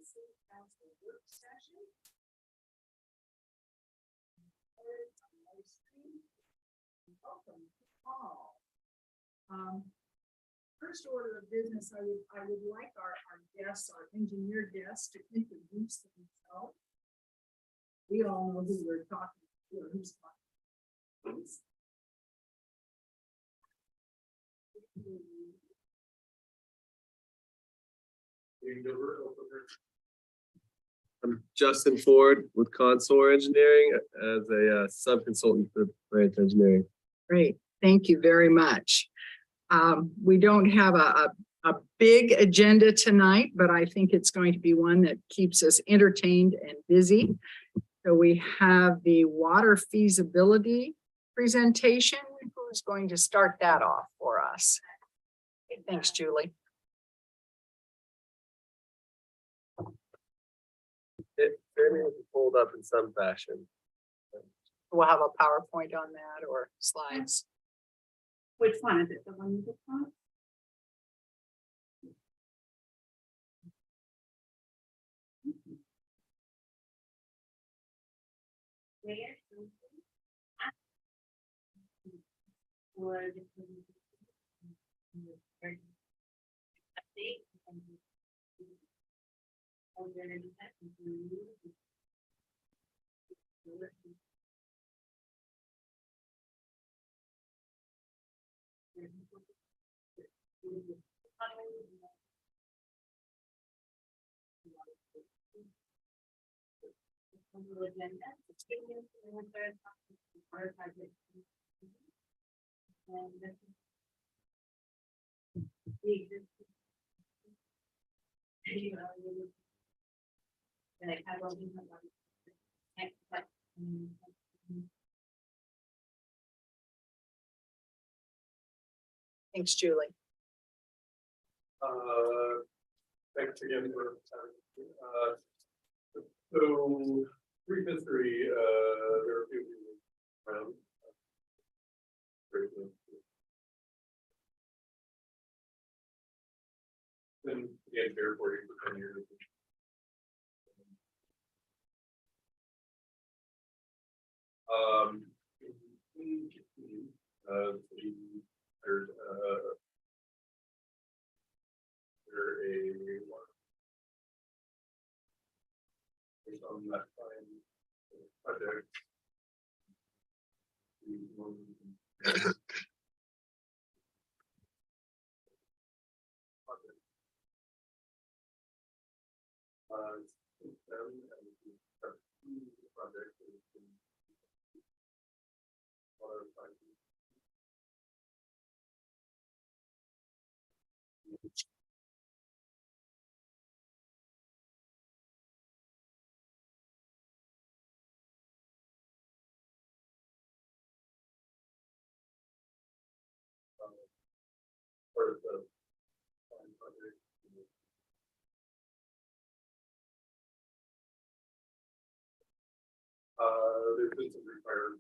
City Council work session. Welcome, Paul. First order of business, I would like our guests, our engineer guests, to introduce themselves. We all know who we're talking to or who's talking. I'm Justin Ford with Consour Engineering as a sub-consultant for branch engineering. Great, thank you very much. We don't have a big agenda tonight, but I think it's going to be one that keeps us entertained and busy. So we have the water feasibility presentation. Who's going to start that off for us? Okay, thanks, Julie. It certainly will be pulled up in some fashion. We'll have a PowerPoint on that or slides. Which one is it? The one you just want? Thanks, Julie. Thanks again for so brief history, there are a few people around. Been the engineer for 10 years. There's on that time project. Part of the project. There's been some required.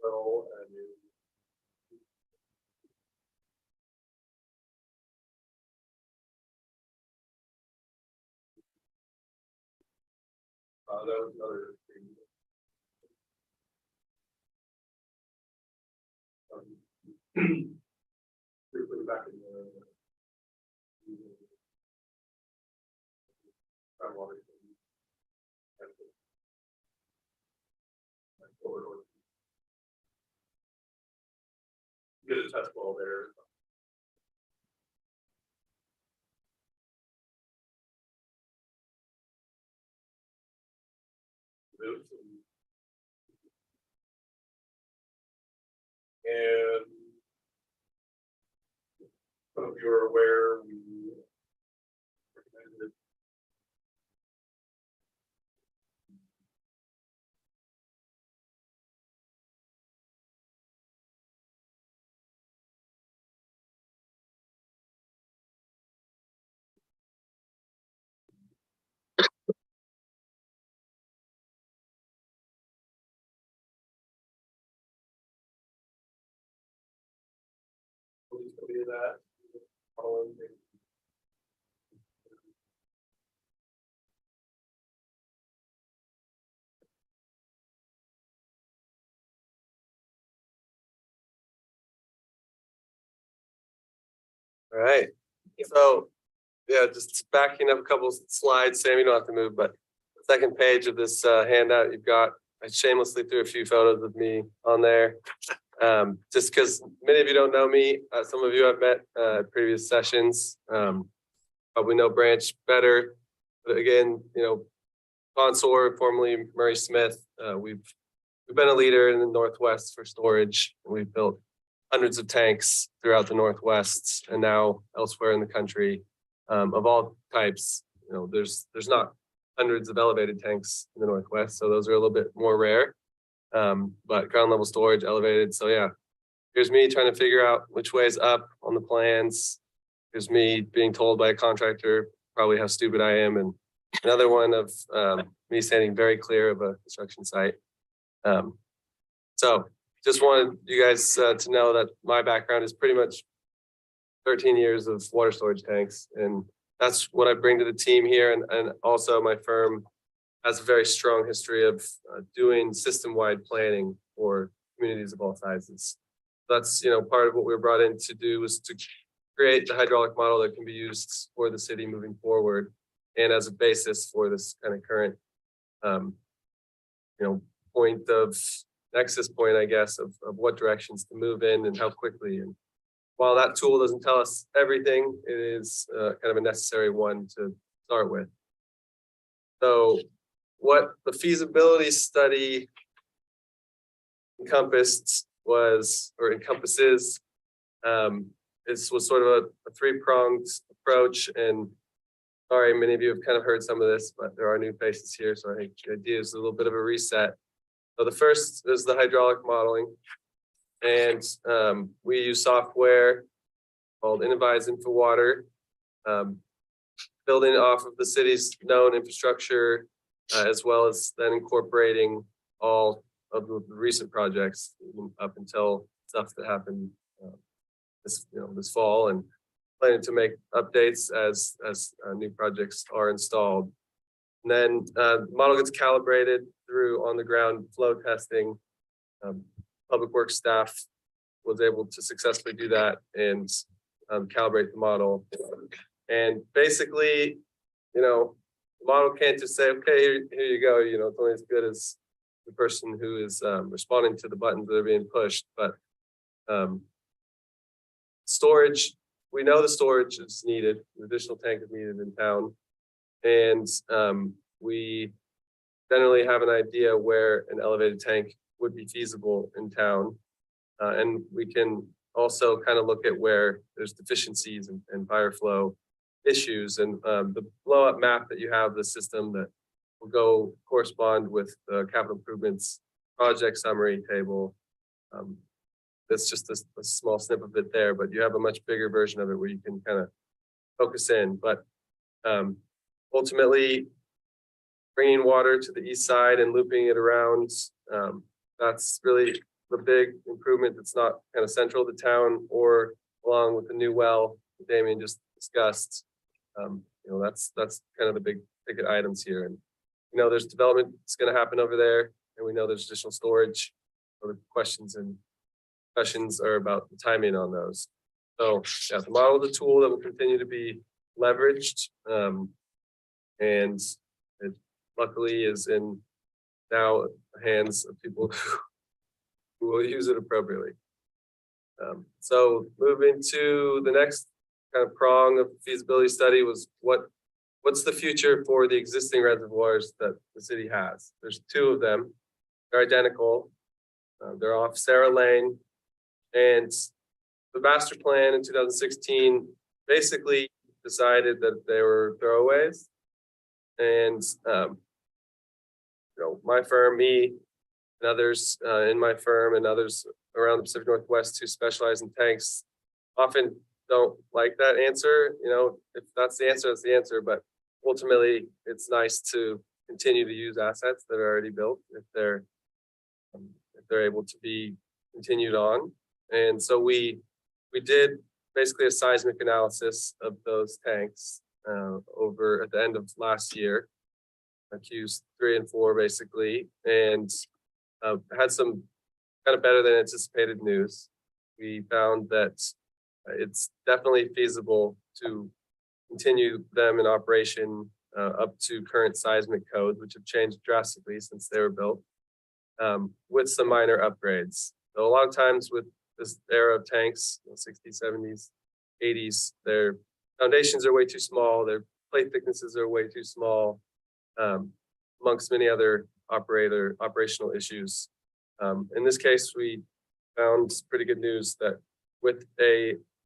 Well, and that was another thing. Briefly back in the groundwater. Get a test ball there. And some of you are aware, we recommended that. Following the- All right, so, yeah, just backing up a couple slides, Sam, you don't have to move, but the second page of this handout you've got, I shamelessly threw a few photos of me on there. Just because many of you don't know me, some of you I've met at previous sessions, probably know Branch better. But again, you know, Consor, formerly Murray Smith, we've been a leader in the Northwest for storage. We've built hundreds of tanks throughout the Northwest and now elsewhere in the country, of all types. You know, there's not hundreds of elevated tanks in the Northwest, so those are a little bit more rare. But ground level storage, elevated. So yeah, here's me trying to figure out which way is up on the plans. Here's me being told by a contractor probably how stupid I am, and another one of me standing very clear of a construction site. So just wanted you guys to know that my background is pretty much 13 years of water storage tanks, and that's what I bring to the team here. And also my firm has a very strong history of doing system-wide planning for communities of all sizes. That's, you know, part of what we were brought in to do, was to create the hydraulic model that can be used for the city moving forward, and as a basis for this kind of current, you know, point of nexus point, I guess, of what directions to move in and how quickly. And while that tool doesn't tell us everything, it is kind of a necessary one to start with. So what the feasibility study encompasses, this was sort of a three-pronged approach. And sorry, many of you have kind of heard some of this, but there are new faces here, so I think the idea is a little bit of a reset. So the first is the hydraulic modeling, and we use software called Innovyze InfoWater, building off of the city's known infrastructure, as well as then incorporating all of the recent projects up until stuff that happened this fall, and planning to make updates as new projects are installed. And then the model gets calibrated through on the ground flow testing. Public Works staff was able to successfully do that and calibrate the model. And basically, you know, the model can't just say, okay, here you go. You know, it's only as good as the person who is responding to the buttons that are being pushed. But storage, we know the storage is needed. The additional tank is needed in town. And we generally have an idea where an elevated tank would be feasible in town. And we can also kind of look at where there's deficiencies and fire flow issues. And the blow up map that you have, the system that will go correspond with the capital improvements project summary table. That's just a small snip of it there, but you have a much bigger version of it where you can kind of focus in. But ultimately, bringing water to the east side and looping it around, that's really the big improvement that's not kind of central to town, or along with the new well that Damien just discussed. You know, that's kind of the big ticket items here. And you know, there's development that's going to happen over there, and we know there's additional storage. So the questions and discussions are about the timing on those. So yeah, the model is a tool that will continue to be leveraged, and it luckily is in now the hands of people who will use it appropriately. So moving to the next kind of prong of the feasibility study was what's the future for the existing reservoirs that the city has. There's two of them. They're identical. They're off Sarah Lane, and the master plan in 2016 basically decided that they were throwaways. And you know, my firm, me, and others in my firm, and others around the Pacific Northwest who specialize in tanks often don't like that answer. You know, if that's the answer, that's the answer. But ultimately, it's nice to continue to use assets that are already built if they're able to be continued on. And so we did basically a seismic analysis of those tanks over at the end of last year, Q3 and 4 basically, and had some kind of better than anticipated news. We found that it's definitely feasible to continue them in operation up to current seismic codes, which have changed drastically since they were built, with some minor upgrades. So a lot of times with this era of tanks, 60s, 70s, 80s, their foundations are way too small, their plate thicknesses are way too small, amongst many other operational issues. In this case, we found pretty good news that with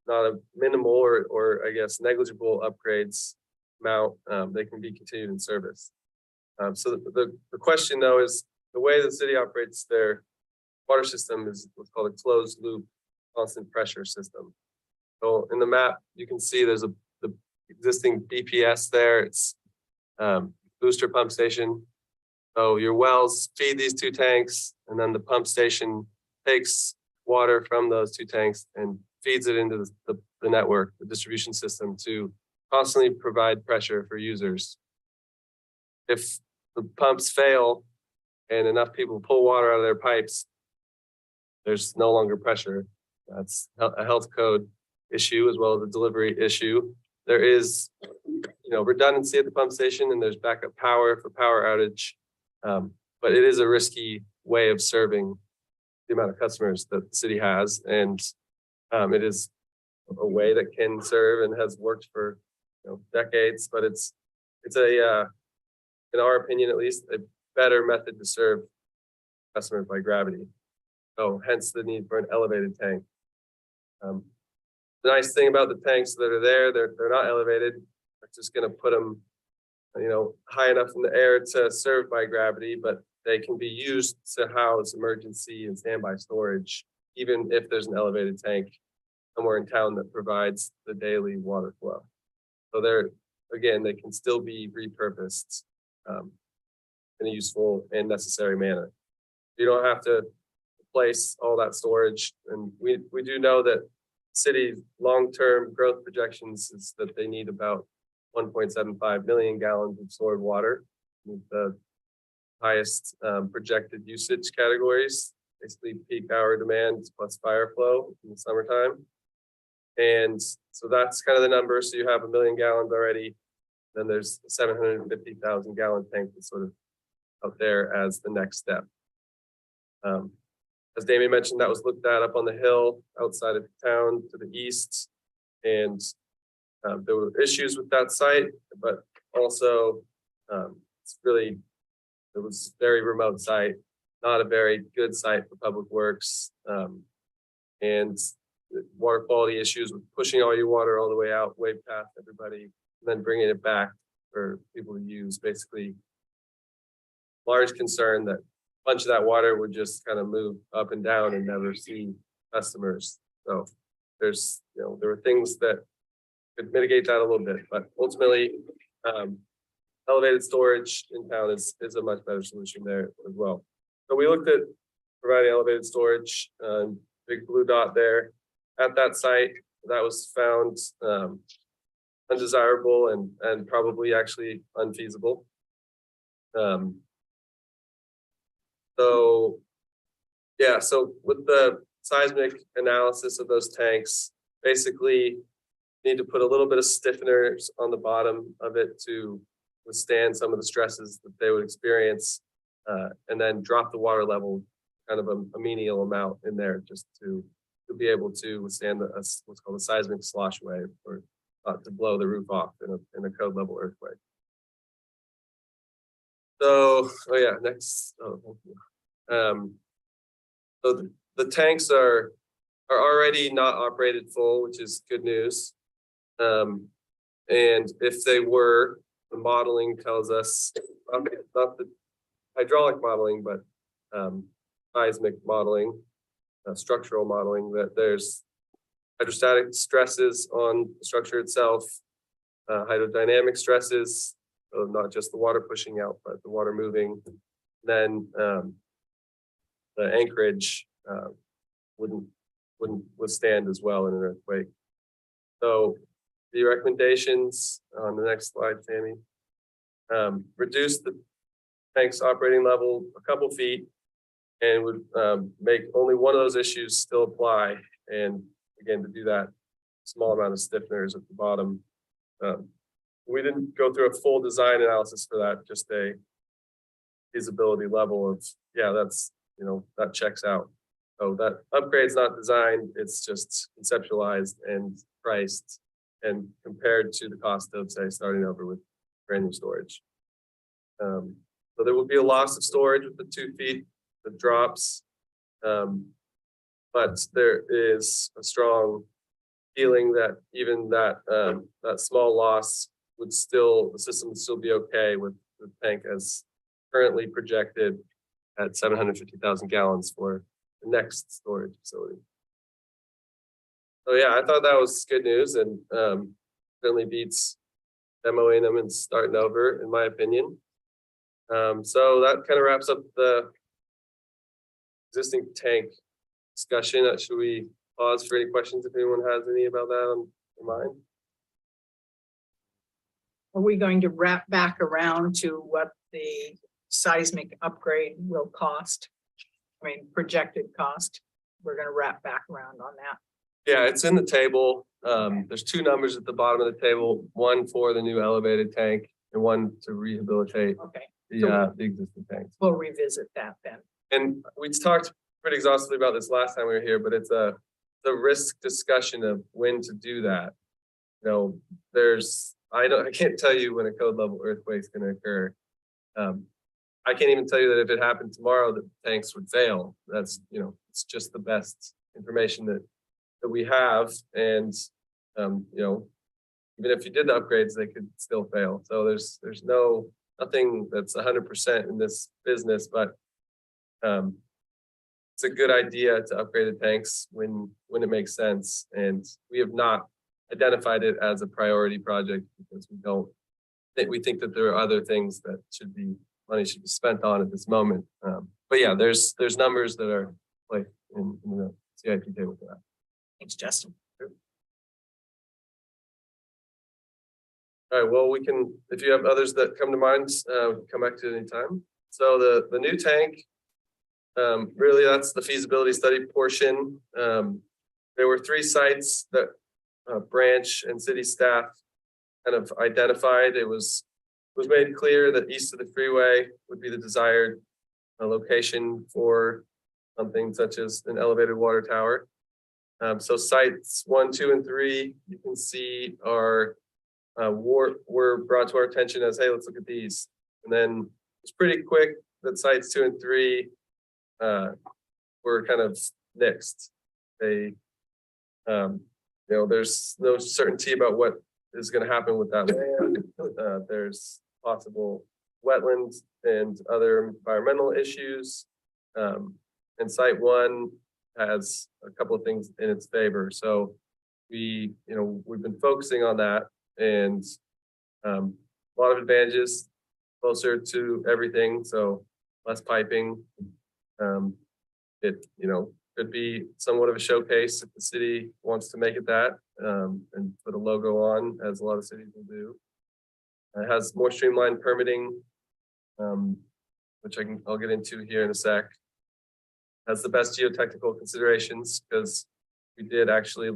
not a minimal or I guess negligible upgrades amount, they can be continued in service. So the question though is the way the city operates their water system is what's called a closed loop constant pressure system. So in the map, you can see there's the existing BPS there. It's booster pump station. So your wells feed these two tanks, and then the pump station takes water from those two tanks and feeds it into the network, the distribution system, to constantly provide pressure for users. If the pumps fail and enough people pull water out of their pipes, there's no longer pressure. That's a health code issue as well as a delivery issue. There is, redundancy at the pump station, and there's backup power for power outage. But it is a risky way of serving the amount of customers that the city has, and it is a way that can serve and has worked for decades. But it's in our opinion at least, a better method to serve customers by gravity. So hence the need for an elevated tank. The nice thing about the tanks that are there, they're not elevated. We're just going to put them, high enough in the air to serve by gravity, but they can be used to house emergency and standby storage, even if there's an elevated tank somewhere in town that provides the daily water flow. So they can still be repurposed in a useful and necessary manner. You don't have to replace all that storage. And we do know that city's long-term growth projections is that they need about 1.75 million gallons of stored water, with the highest projected usage categories, basically peak hour demand plus fire flow in the summertime. And so that's kind of the number. So you have 1 million gallons already. Then there's a 750,000 gallon tank that's sort of out there as the next step. As Damien mentioned, that was looked at up on the hill outside of town to the east. And there were issues with that site, but also it was a very remote site, not a very good site for public works, and water quality issues with pushing all your water all the way out, way past everybody, and then bringing it back for people to use. Basically, large concern that a bunch of that water would just kind of move up and down and never see customers. So there were things that could mitigate that a little bit, but ultimately, elevated storage in town is a much better solution there as well. So we looked at providing elevated storage, big blue dot there at that site. That was found undesirable and probably actually unfeasible. So with the seismic analysis of those tanks, basically need to put a little bit of stiffeners on the bottom of it to withstand some of the stresses that they would experience, and then drop the water level kind of a menial amount in there just to be able to withstand what's called a seismic slosh wave, or to blow the roof off in a code level earthquake. So, next. So the tanks are already not operated full, which is good news. And if they were, the modeling tells us, not the hydraulic modeling, but seismic modeling, structural modeling, that there's hydrostatic stresses on the structure itself, hydrodynamic stresses, so not just the water pushing out, but the water moving. Then the anchorage wouldn't withstand as well in an earthquake. So the recommendations on the next slide, Tammy. Reduce the tank's operating level a couple feet and would make only one of those issues still apply. And again, to do that, small amount of stiffeners at the bottom. We didn't go through a full design analysis for that, just a feasibility level of, yeah, that's, that checks out. So that upgrade's not designed, it's just conceptualized and priced and compared to the cost of, say, starting over with brand new storage. So there will be a loss of storage with the 2 feet that drops. But there is a strong feeling that even that that small loss would still, the system would still be okay with the tank as currently projected at 750,000 gallons for the next storage facility. So yeah, I thought that was good news and certainly beats demoing them and starting over, in my opinion. So that kind of wraps up the existing tank discussion. Should we pause for any questions if anyone has any about that on their mind? Are we going to wrap back around to what the seismic upgrade will cost? I mean, projected cost. We're going to wrap back around on that. Yeah, it's in the table. There's 2 numbers at the bottom of the table, one for the new elevated tank and one to rehabilitate Okay, the existing tanks. we'll revisit that then. And we talked pretty exhaustively about this last time we were here, but it's the risk discussion of when to do that. I can't tell you when a code level earthquake is going to occur. I can't even tell you that if it happened tomorrow, that the tanks would fail. That's, it's just the best information that we have. And, even if you did the upgrades, they could still fail. So there's nothing that's 100% in this business, but it's a good idea to upgrade the tanks when it makes sense. And we have not identified it as a priority project because we think that there are other things that money should be spent on at this moment. But yeah, there's numbers that are like in the CIP table for that. Thanks, Justin. All right, well, we can, if you have others that come to mind, come back to it anytime. So the new tank, really that's the feasibility study portion. There were 3 sites that branch and city staff kind of identified. It was made clear that east of the freeway would be the desired location for something such as an elevated water tower. So sites 1, 2, and 3, you can see are were brought to our attention as, hey, let's look at these. And then it's pretty quick that sites 2 and 3 were kind of next. They, there's no certainty about what is going to happen with that land. There's possible wetlands and other environmental issues. And site 1 has a couple of things in its favor. So we've been focusing on that, and a lot of advantages, closer to everything. So less piping. It could be somewhat of a showcase if the city wants to make it that, and put a logo on, as a lot of cities will do. It has more streamlined permitting, which I'll get into here in a sec. Has the best geotechnical considerations because we did actually,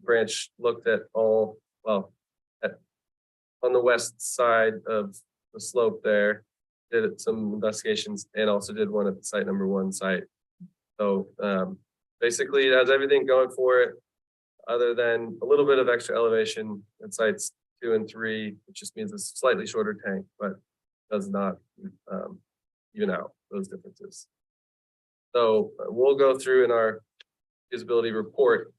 branch looked at all, on the west side of the slope there, did some investigations and also did one at the site number 1 site. So basically it has everything going for it other than a little bit of extra elevation at sites 2 and 3, which just means a slightly shorter tank, but does not even out those differences. So we'll go through in our feasibility report,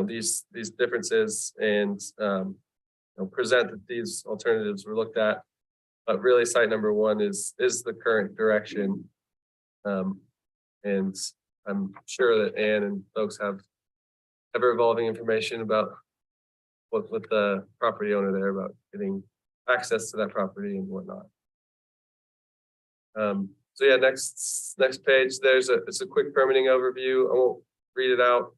these differences and present that these alternatives were looked at. But really, site number 1 is the current direction, and I'm sure that Ann and folks have ever-evolving information about what with the property owner there about getting access to that property and whatnot. So yeah, next page, it's a quick permitting overview. I won't read it out,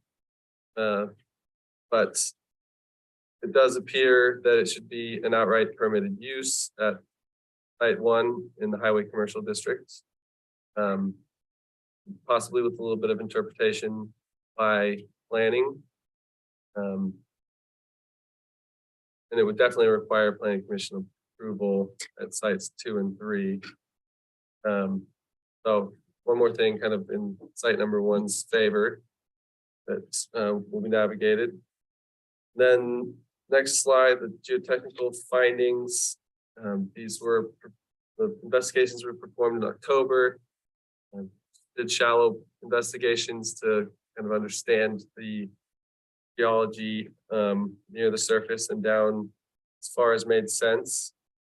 but it does appear that it should be an outright permitted use at site 1 in the highway commercial district. Possibly with a little bit of interpretation by planning. And it would definitely require planning commission approval at sites 2 and 3. So one more thing kind of in site number 1's favor that will be navigated. Then next slide, the geotechnical findings. These were, the investigations were performed in October. Did shallow investigations to kind of understand the geology near the surface and down as far as made sense.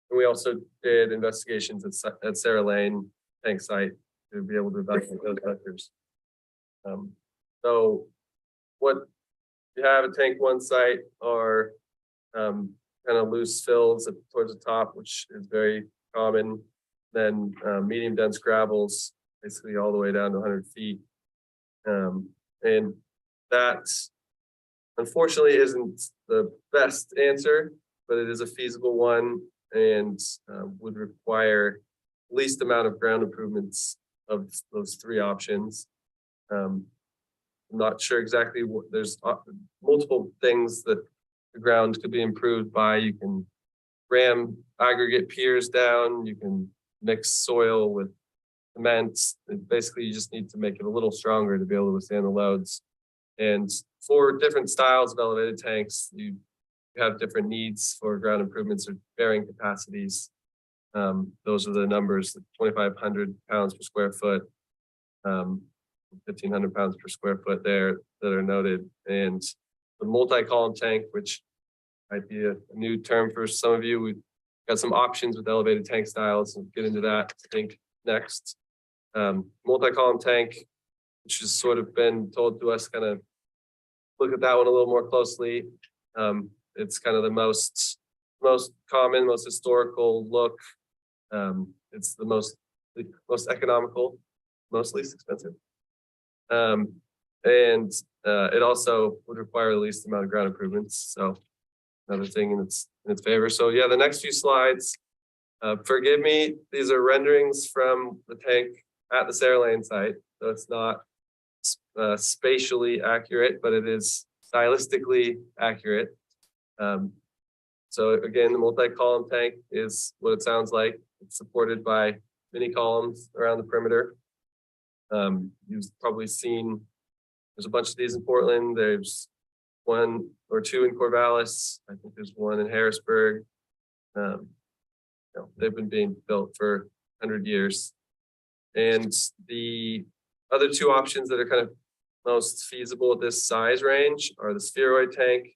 And we also did investigations at Sarah Lane tank site to be able to evaluate those vectors. So what you have at tank 1 site are kind of loose fills towards the top, which is very common. Then medium dense gravels, basically all the way down to 100 feet. And that unfortunately isn't the best answer, but it is a feasible one and would require least amount of ground improvements of those 3 options. I'm not sure exactly what, there's multiple things that the ground could be improved by. You can ram aggregate piers down, you can mix soil with cement. Basically, you just need to make it a little stronger to be able to withstand the loads. And for different styles of elevated tanks, you have different needs for ground improvements or bearing capacities. Those are the numbers: 2,500 pounds per square foot, 1,500 pounds per square foot there that are noted. And the multi-column tank, which might be a new term for some of you, we've got some options with elevated tank styles, and get into that, I think, next. Multi-column tank, which has sort of been told to us, kind of look at that one a little more closely. It's kind of the most common, most historical look. It's the most economical, most least expensive. And it also would require the least amount of ground improvements. So another thing in its favor. So yeah, the next few slides, forgive me, these are renderings from the tank at the Sarah Lane site. So it's not spatially accurate, but it is stylistically accurate. So again, the multi-column tank is what it sounds like. It's supported by mini columns around the perimeter. You've probably seen, there's a bunch of these in Portland. There's 1 or 2 in Corvallis. I think there's 1 in Harrisburg. They've been being built for 100 years. And the other 2 options that are kind of most feasible at this size range are the spheroid tank.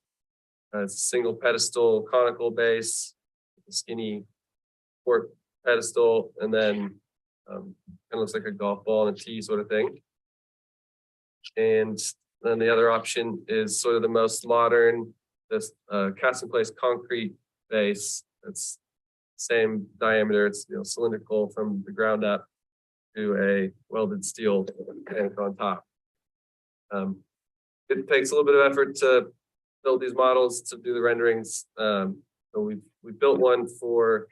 It's a single pedestal conical base, a skinny port pedestal, and then kind of looks like a golf ball and a tee sort of thing. And then the other option is sort of the most modern, this cast in place concrete base. It's same diameter. It's cylindrical from the ground up to a welded steel tank on top. It takes a little bit of effort to build these models, to do the renderings. So we built one for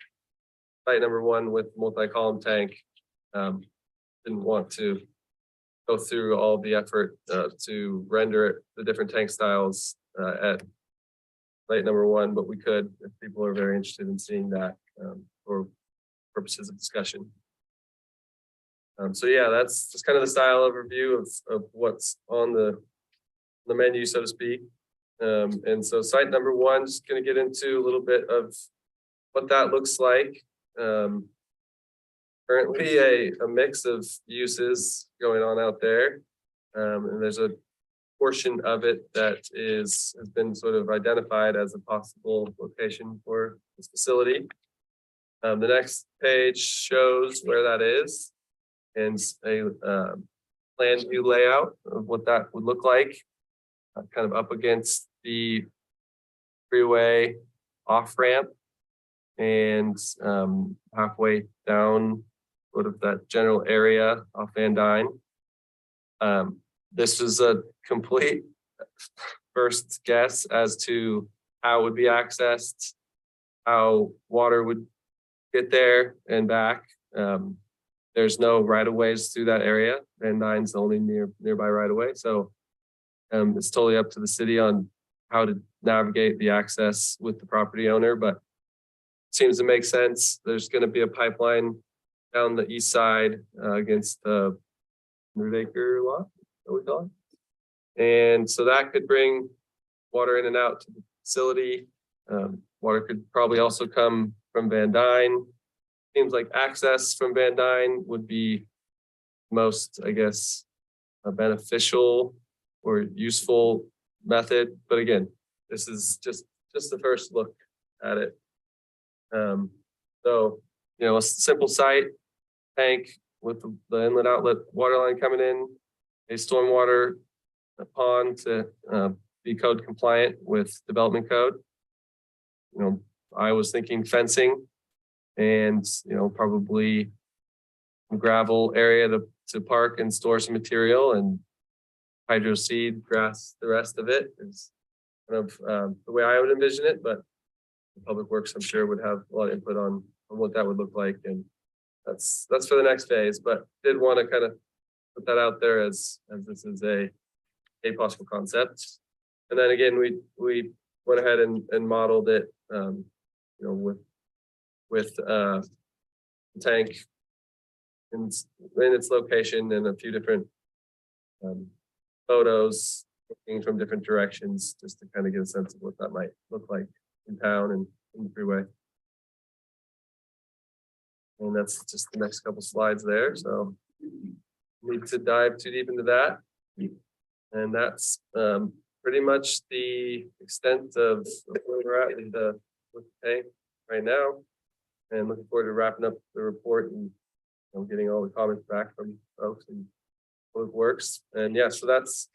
site number 1 with multi-column tank. Didn't want to go through all the effort to render the different tank styles at site number 1, but we could if people are very interested in seeing that for purposes of discussion. So yeah, that's just kind of the style overview of what's on the menu, so to speak. And so site number 1, just going to get into a little bit of what that looks like. Currently a mix of uses going on out there. And there's a portion of it that has been sort of identified as a possible location for this facility. The next page shows where that is and a plan view layout of what that would look like, kind of up against the freeway off ramp and halfway down sort of that general area off Van Dyne. This is a complete first guess as to how it would be accessed, how water would get there and back. There's no right of ways through that area. Van Dyne's the only nearby right of way. So it's totally up to the city on how to navigate the access with the property owner, but it seems to make sense. There's going to be a pipeline down the east side against the 100-acre lot, what we call it. And so that could bring water in and out to the facility. Water could probably also come from Van Dyne. Seems like access from Van Dyne would be most, I guess, a beneficial or useful method. But again, this is just the first look at it. So, you know, a simple site, tank with the inlet outlet water line coming in, a stormwater pond to be code compliant with development code. You know, I was thinking fencing and, you know, probably gravel area to park and store some material, and hydro seed, grass, the rest of it is kind of the way I would envision it, but the Public Works, I'm sure, would have a lot of input on what that would look like. And that's for the next phase, but did want to kind of put that out there as this is a possible concept. And then again, we went ahead and modeled it, you know, with the tank in its location and a few different photos looking from different directions, just to kind of get a sense of what that might look like in town and in the freeway. And that's just the next couple slides there. So need to dive too deep into that. And that's pretty much the extent of where we're at with the tank right now. And looking forward to wrapping up the report and, you know, getting all the comments back from folks and Public Works. And yeah, so that's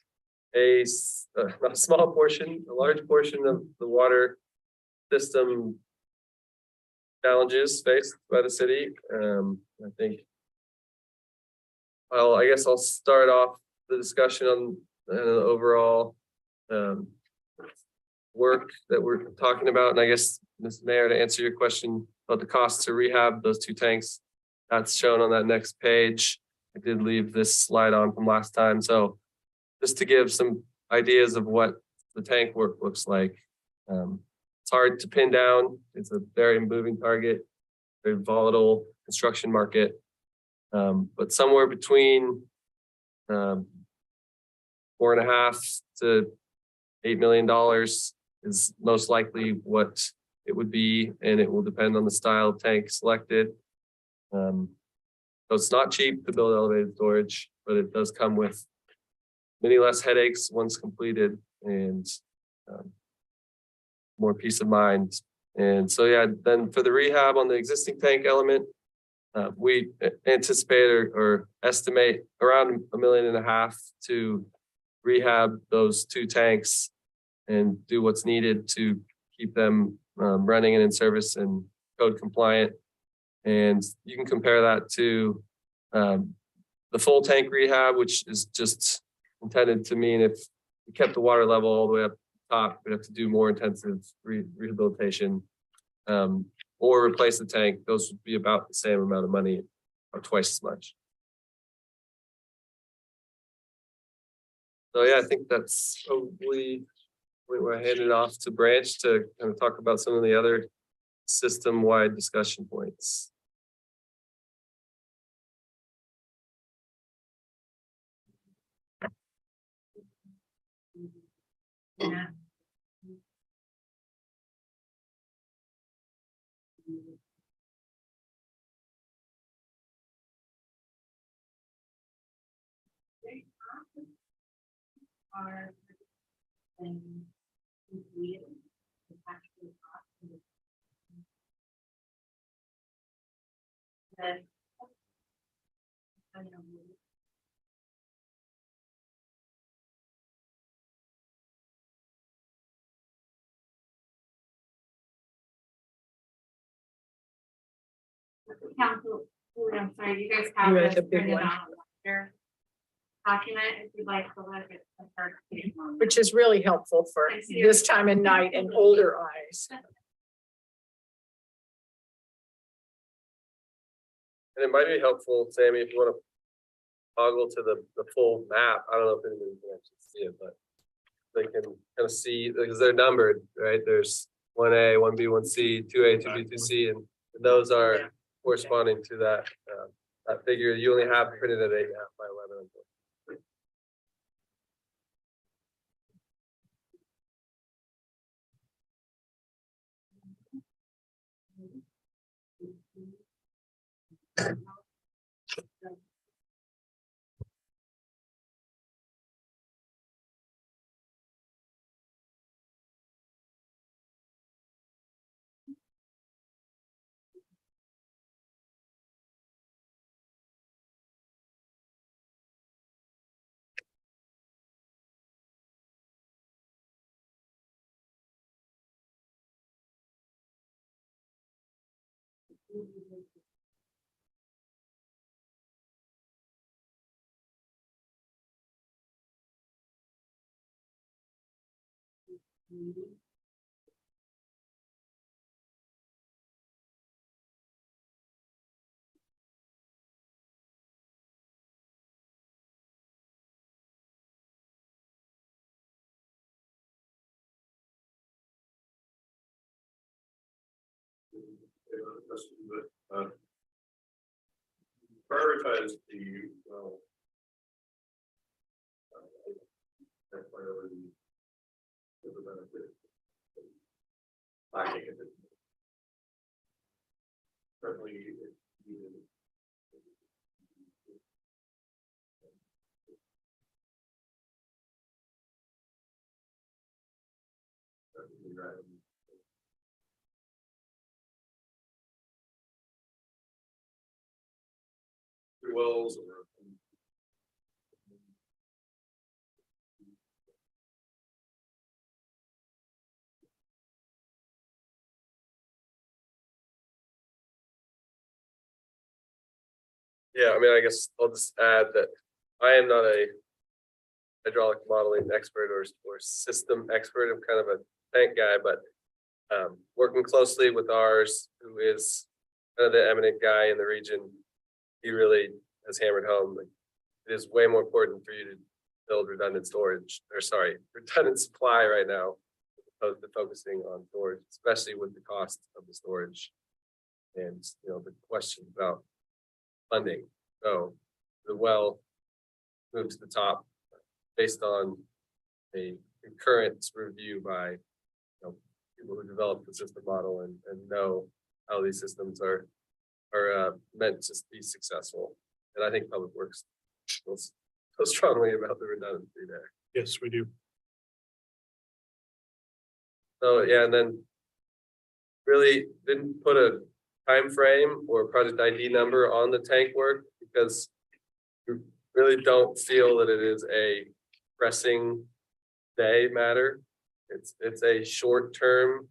a small portion, a large portion of the water system challenges faced by the city. I think, well, I guess I'll start off the discussion on the overall work that we're talking about. And I guess, Ms. Mayor, to answer your question about the cost to rehab those two tanks, that's shown on that next page. I did leave this slide on from last time. So just to give some ideas of what the tank work looks like. It's hard to pin down. It's a very moving target, very volatile construction market. But somewhere between $4.5 to $8 million is most likely what it would be, and it will depend on the style of tank selected. So it's not cheap to build elevated storage, but it does come with many less headaches once completed and more peace of mind. And so, yeah, then for the rehab on the existing tank element, we anticipate or estimate around $1.5 million to rehab those two tanks and do what's needed to keep them running and in service and code compliant. And you can compare that to the full tank rehab, which is just intended to mean if we kept the water level all the way up top, we'd have to do more intensive rehabilitation or replace the tank. Those would be about the same amount of money, or twice as much. So yeah, I think that's probably where I handed off to Branch to kind of talk about some of the other system-wide discussion points. Yeah. Are completed. Then Council, I'm sorry, you guys have You had this the big printed one. out here. document if you'd like to look at the first page. which is really helpful for Thank you. this time of night and older eyes. And it might be helpful, Sammy, if you want to toggle to the full map. I don't know if anybody can actually see it, but they can kind of see, because they're numbered, right? There's 1A, 1B, 1C, 2A, 2B, 2C, and those are corresponding to that that figure. You only have printed at 8.5 by 11. Prioritize the, that priority for the benefit. I think it. Certainly. Wells or. Yeah, I mean, I guess I'll just add that I am not a hydraulic modeling expert or system expert. I'm kind of a tank guy, but working closely with ours, who is kind of the eminent guy in the region, he really has hammered home like it is way more important for you to build redundant storage, or sorry, redundant supply right now, as opposed to focusing on storage, especially with the cost of the storage. And the question about funding. So the well moved to the top based on a concurrent review by people who developed the system model and know how these systems are meant to be successful. And I think Public Works feels so strongly about the redundancy there. Yes, we do. So yeah, and then really didn't put a time frame or project ID number on the tank work because we really don't feel that it is a pressing day matter. It's a short-term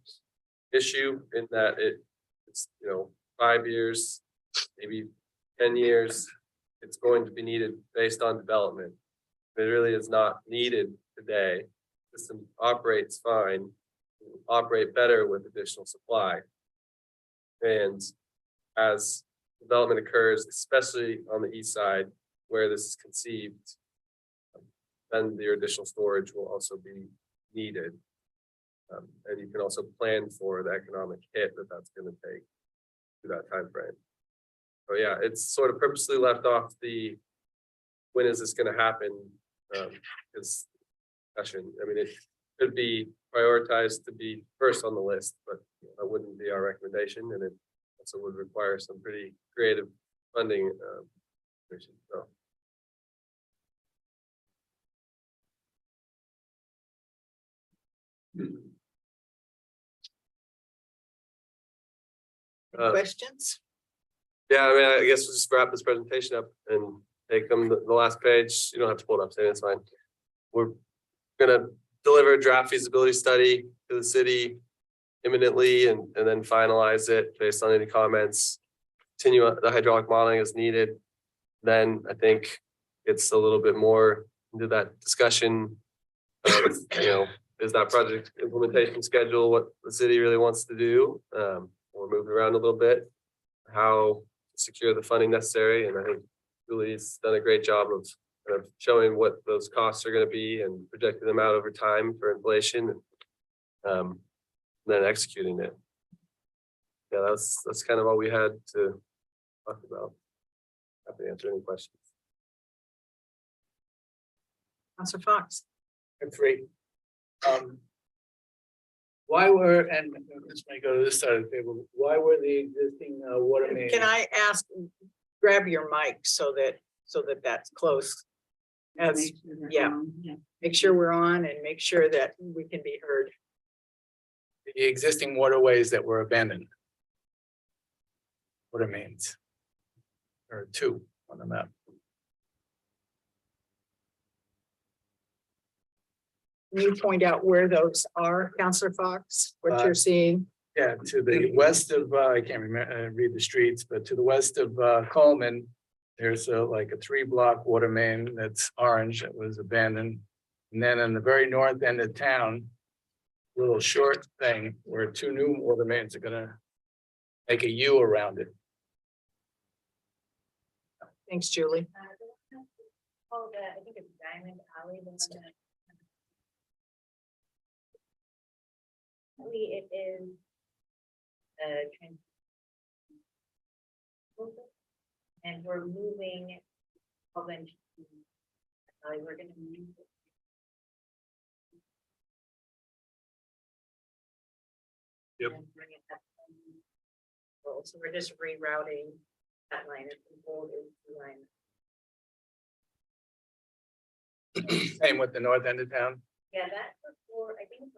issue in that it's 5 years, maybe 10 years. It's going to be needed based on development. It really is not needed today. The system operates fine, operate better with additional supply. And as development occurs, especially on the east side where this is conceived, then the additional storage will also be needed. And you can also plan for the economic hit that that's going to take through that time frame. So yeah, it's sort of purposely left off the when is this going to happen is discussion. I mean, it could be prioritized to be first on the list, but that wouldn't be our recommendation, and it also would require some pretty creative funding. So. Questions? Yeah, I mean, I guess we'll just wrap this presentation up and take them to the last page. You don't have to pull it up, Sam, it's fine. We're gonna deliver a draft feasibility study to the city imminently and then finalize it based on any comments. Continue the hydraulic modeling as needed. Then I think it's a little bit more into that discussion of, is that project implementation schedule what the city really wants to do? We're moving around a little bit, how to secure the funding necessary, and I think Julie's done a great job of kind of showing what those costs are gonna be and projecting them out over time for inflation and then executing it. Yeah, that's kind of all we had to talk about. Happy to answer any questions. Counselor Fox. Three. Why were, and this may go to this side of the table, why were the existing water main? Can I ask, grab your mic so that that's close? As, yeah, make sure we're on and make sure that we can be heard. The existing waterways that were abandoned? Water mains? There are two on the map. Can you point out where those are, Counselor Fox, what you're seeing? Yeah, to the west of, I can't remember, read the streets, but to the west of Coleman, there's like a 3-block water main that's orange that was abandoned. And then in the very north end of town, little short thing where 2 new water mains are gonna make a U around it. Thanks, Julie. Oh, I think it's Diamond Alley. The one that- It is. And we're moving. We're gonna move. Yep. And bring it up. So we're just rerouting that line. It's the old line. Same with the north end of town. Yeah, that's before, I think it's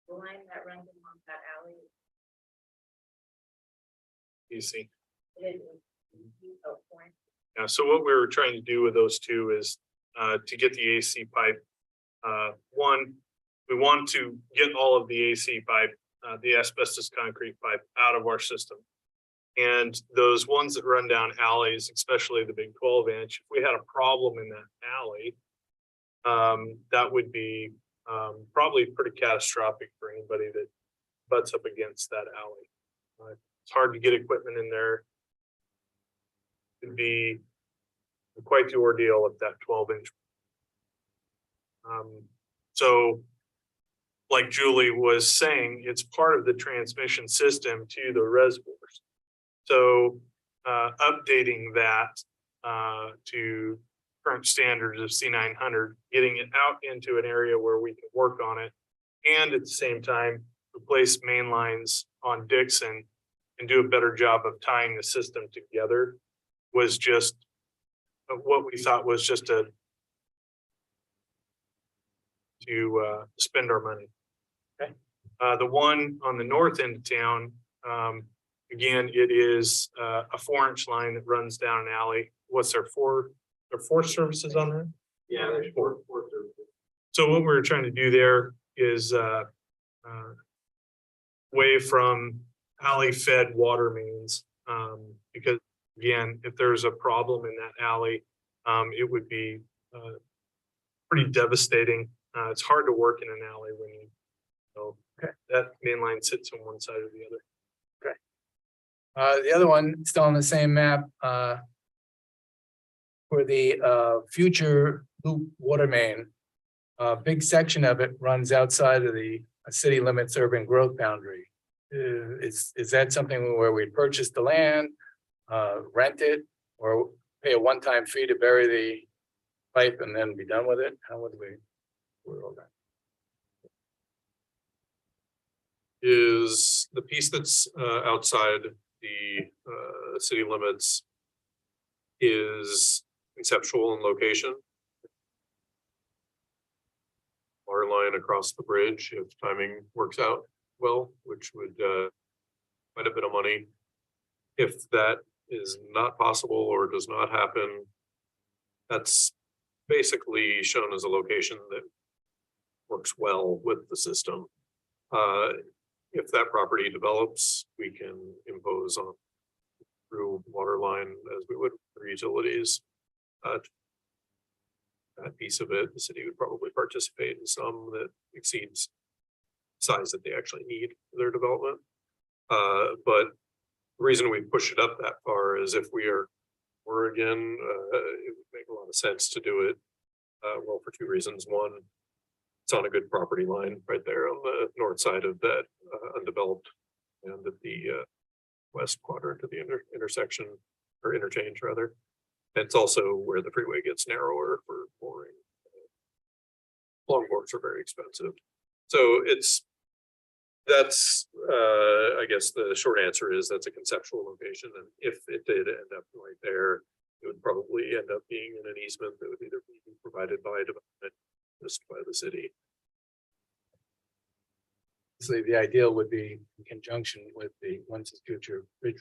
the line that runs along that alley. You see. It is. Oh, point. Yeah, so what we were trying to do with those two is to get the AC pipe. One, we want to get all of the AC pipe, the asbestos concrete pipe out of our system. And those ones that run down alleys, especially the big 12-inch, if we had a problem in that alley, that would be probably pretty catastrophic for anybody that butts up against that alley. It's hard to get equipment in there. It'd be quite the ordeal at that 12-inch. So like Julie was saying, it's part of the transmission system to the reservoirs. So updating that to current standards of C900, getting it out into an area where we can work on it, and at the same time replace main lines on Dixon and do a better job of tying the system together was just what we thought was just to spend our money. Okay. The one on the north end of town, again, it is a 4-inch line that runs down an alley. What's there, four services on there? Yeah, there's four services. So what we're trying to do there is away from alley fed water mains, because again, if there's a problem in that alley, it would be pretty devastating. It's hard to work in an alley when that main line sits on one side or the other. The other one, still on the same map, for the future loop water main, a big section of it runs outside of the city limits urban growth boundary. Is that something where we purchase the land, rent it, or pay a one-time fee to bury the pipe and then be done with it? How would we? Is the piece that's outside the city limits is conceptual in location. Water line across the bridge, if timing works out well, which would quite a bit of money. If that is not possible or does not happen, that's basically shown as a location that works well with the system. If that property develops, we can impose on through water line as we would for utilities. that piece of it, the city would probably participate in some that exceeds size that they actually need for their development. But the reason we push it up that far is if we're again, it would make a lot of sense to do it. Well, for two reasons. One, it's on a good property line right there on the north side of that undeveloped and at the west quadrant of the intersection or interchange rather. And it's also where the freeway gets narrower for boring. Longboards are very expensive. So that's I guess the short answer is that's a conceptual location. And if it did end up right there, it would probably end up being in an easement that would either be provided by development, just by the city. So the ideal would be in conjunction with the once future bridge.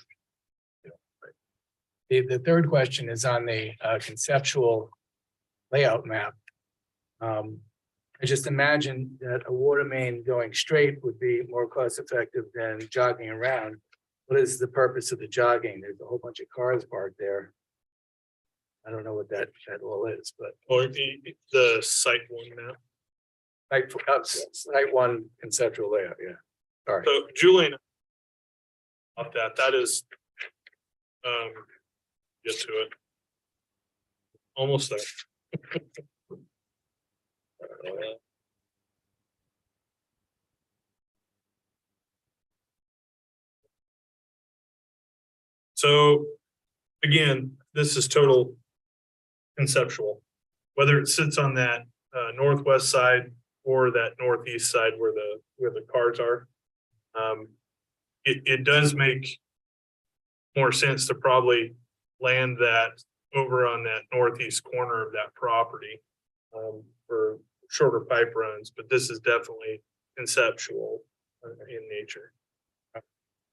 The third question is on the conceptual layout map. I just imagine that a water main going straight would be more cost effective than jogging around. What is the purpose of the jogging? There's a whole bunch of cars parked there. I don't know what that all is, but Or the site one now. site one conceptual layout, yeah. Sorry. So Julian. Of that is. Get to it. Almost there. So again, this is total conceptual, whether it sits on that northwest side or that northeast side where the cars are. It does make more sense to probably land that over on that northeast corner of that property for shorter pipe runs, but this is definitely conceptual in nature.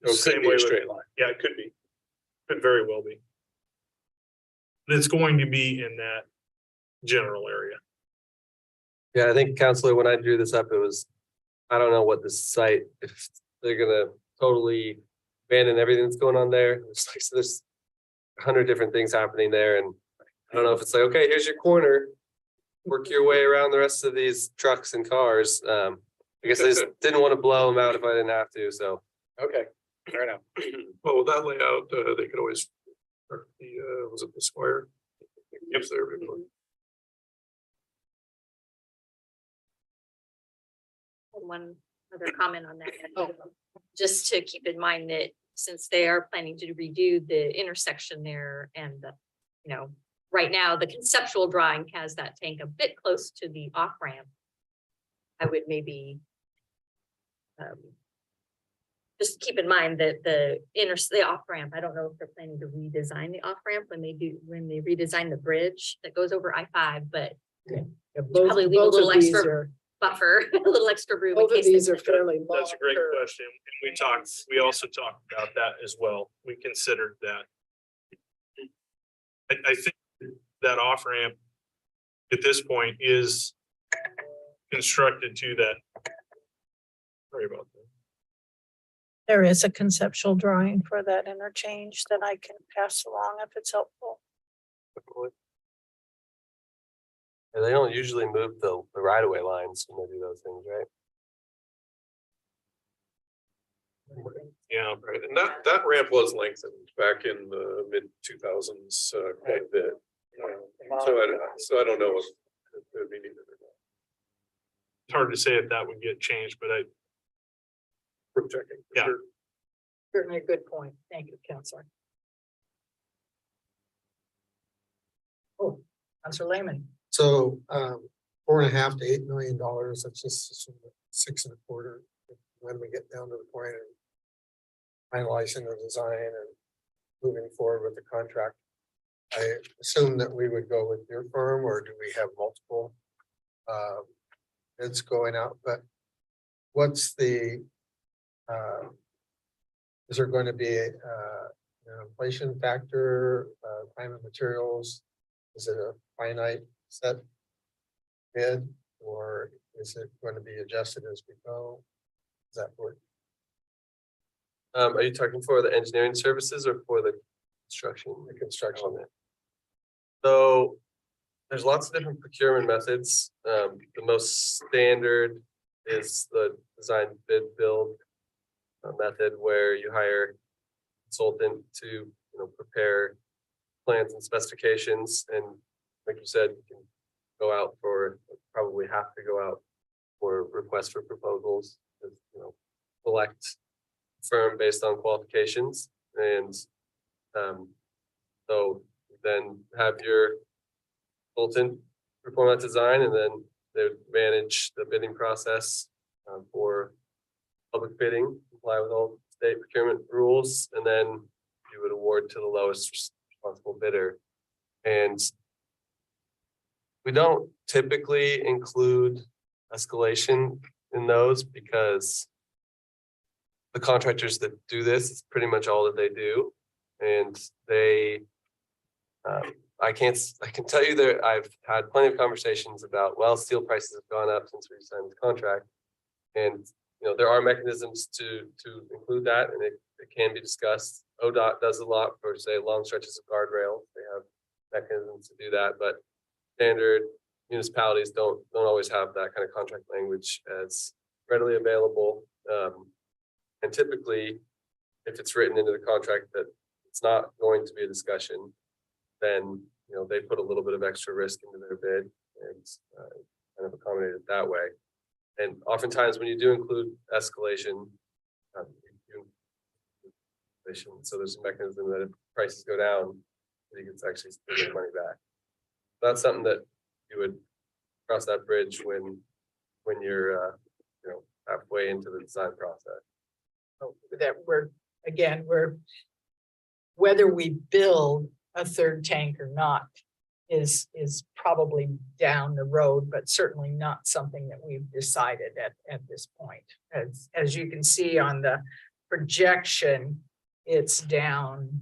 So it could be a straight line. Yeah, it could be. Could very well be. But it's going to be in that general area. Yeah, I think Counselor, when I drew this up, it was, I don't know what this site, if they're gonna totally abandon everything that's going on there. It's like, so there's 100 different things happening there, and I don't know if it's like, okay, here's your corner. Work your way around the rest of these trucks and cars. I guess I just didn't want to blow them out if I didn't have to, so. Okay, fair enough. Well, with that layout, they could always, park the was it the square? Yep, there. One other comment on that. Just to keep in mind that since they are planning to redo the intersection there and right now the conceptual drawing has that tank a bit close to the off ramp. I would maybe just keep in mind that the off ramp, I don't know if they're planning to redesign the off ramp when they redesign the bridge that goes over I-5, but probably leave a little extra buffer, a little extra room. Both in of case these they- are fairly long. That's a great question. And we also talked about that as well. We considered that. I think that off ramp at this point is constructed to that. Sorry about that. There is a conceptual drawing for that interchange that I can pass along if it's helpful. Yeah, they don't usually move the right of way lines when they do those things, right? Yeah, right. And that ramp was lengthened back in the mid 2000s quite a bit. So I don't know if it would be needed or not. It's hard to say if that would get changed, but Worth checking. for Yeah. sure. Certainly a good point. Thank you, Counselor. Oh, Counselor Lehman. So, $4.5 to $8 million, that's just assume that 6.25, when we get down to the point of finalizing the design and moving forward with the contract. I assume that we would go with your firm, or do we have multiple bids going out? But what's the, is there going to be an inflation factor, time and materials? Is it a finite set bid, or is it going to be adjusted as we go? Does that work? Are you talking for the engineering services or for the construction? The construction. So there's lots of different procurement methods. The most standard is the design bid build method where you hire a consultant to, prepare plans and specifications. And like you said, you can go out for, probably have to go out for requests for proposals, select firm based on qualifications. And so then have your consultant perform that design, and then they manage the bidding process for public bidding, comply with all state procurement rules, and then you would award to the lowest responsible bidder. And we don't typically include escalation in those because the contractors that do this, it's pretty much all that they do. And they, I can tell you that I've had plenty of conversations about, well, steel prices have gone up since we signed the contract. And, there are mechanisms to include that, and it can be discussed. ODOT does a lot for, say, long stretches of guardrail. They have mechanisms to do that, but standard municipalities don't always have that kind of contract language as readily available. And typically, if it's written into the contract that it's not going to be a discussion, then, they put a little bit of extra risk into their bid and kind of accommodate it that way. And oftentimes when you do include escalation, so there's a mechanism that if prices go down, you can actually get your money back. That's something that you would cross that bridge when you're, halfway into the design process. That whether we build a third tank or not is probably down the road, but certainly not something that we've decided at this point. As you can see on the projection, it's down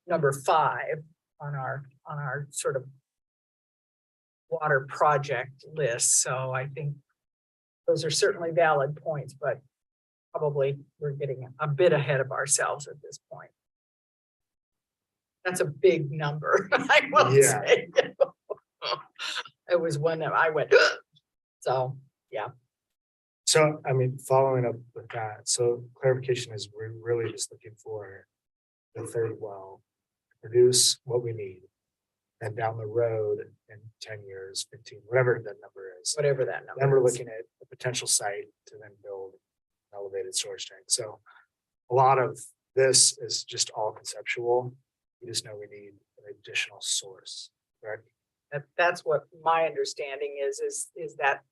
number 5 on our sort of water project list. So I think those are certainly valid points, but probably we're getting a bit ahead of ourselves at this point. That's a big number, I will Yeah. say. It was one that I went, so, yeah. So, I mean, following up with that, so clarification is we're really just looking for the third well to produce what we need. And down the road in 10 years, 15, whatever that number is. Whatever that number Then we're is. looking at a potential site to then build an elevated storage tank. So a lot of this is just all conceptual. We just know we need an additional source, correct? That's what my understanding is that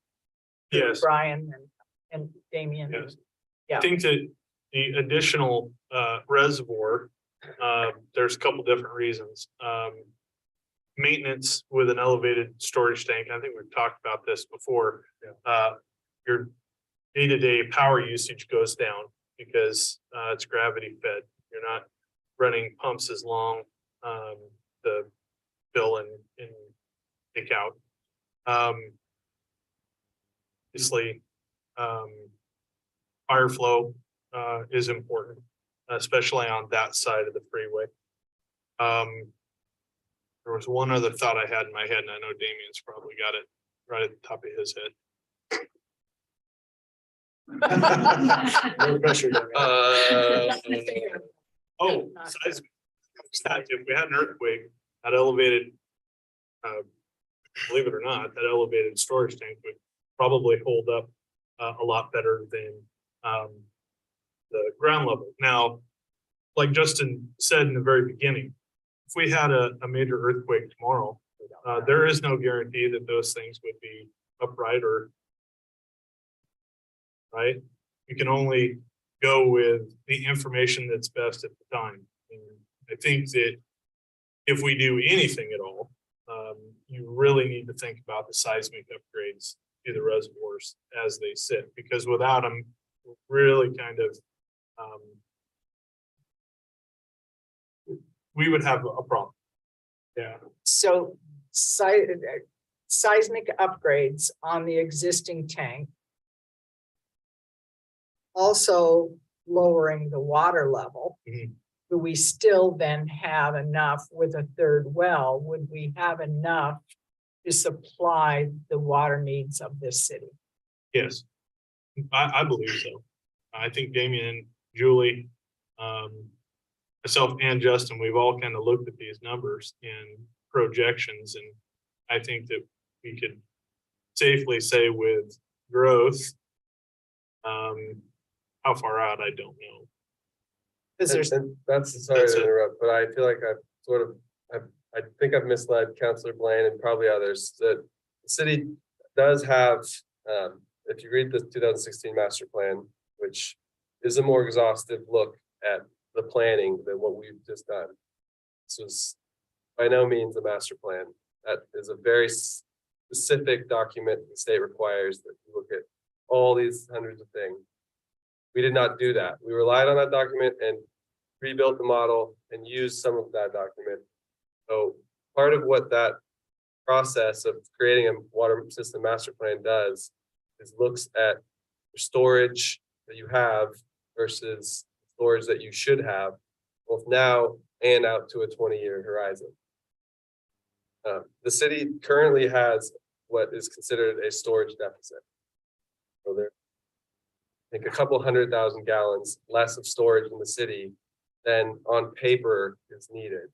Yes. Brian and Damian. Yes. Yeah. I think that the additional reservoir, there's a couple different reasons. Maintenance with an elevated storage tank, I think we've talked about this before. Your day-to-day power usage goes down because it's gravity fed. You're not running pumps as long, the fill and take out. Obviously, fire flow is important, especially on that side of the freeway. There was one other thought I had in my head, and I know Damien's probably got it right at the top of his head. No pressure. Damian. Oh, seismic. If we had an earthquake, that elevated, believe it or not, that elevated storage tank would probably hold up a lot better than the ground level. Now, like Justin said in the very beginning, if we had a major earthquake tomorrow, there is no guarantee that those things would be upright or right. You can only go with the information that's best at the time. And I think that if we do anything at all, you really need to think about the seismic upgrades to the reservoirs as they sit, because without them, we're really kind of we would have a problem. Yeah. So seismic upgrades on the existing tank. Also lowering the water level. Mhm. Do we still then have enough with a third well? Would we have enough to supply the water needs of this city. Yes. I believe so. I think Damian, Julie, myself and Justin, we've all kind of looked at these numbers and projections, and I think that we could safely say with growth, how far out, I don't know. Because there's, And that's, sorry That's to it. interrupt, but I feel like I think I've misled Counselor Blaine and probably others, that the city does have, if you read the 2016 master plan, which is a more exhaustive look at the planning than what we've just done. This was by no means a master plan. That is a very specific document the state requires that you look at all these hundreds of things. We did not do that. We relied on that document and rebuilt the model and used some of that document. So part of what that process of creating a water system master plan does is looks at the storage that you have versus storage that you should have, both now and out to a 20-year horizon. The city currently has what is considered a storage deficit. So there, I think a couple 100,000 gallons less of storage in the city than on paper is needed.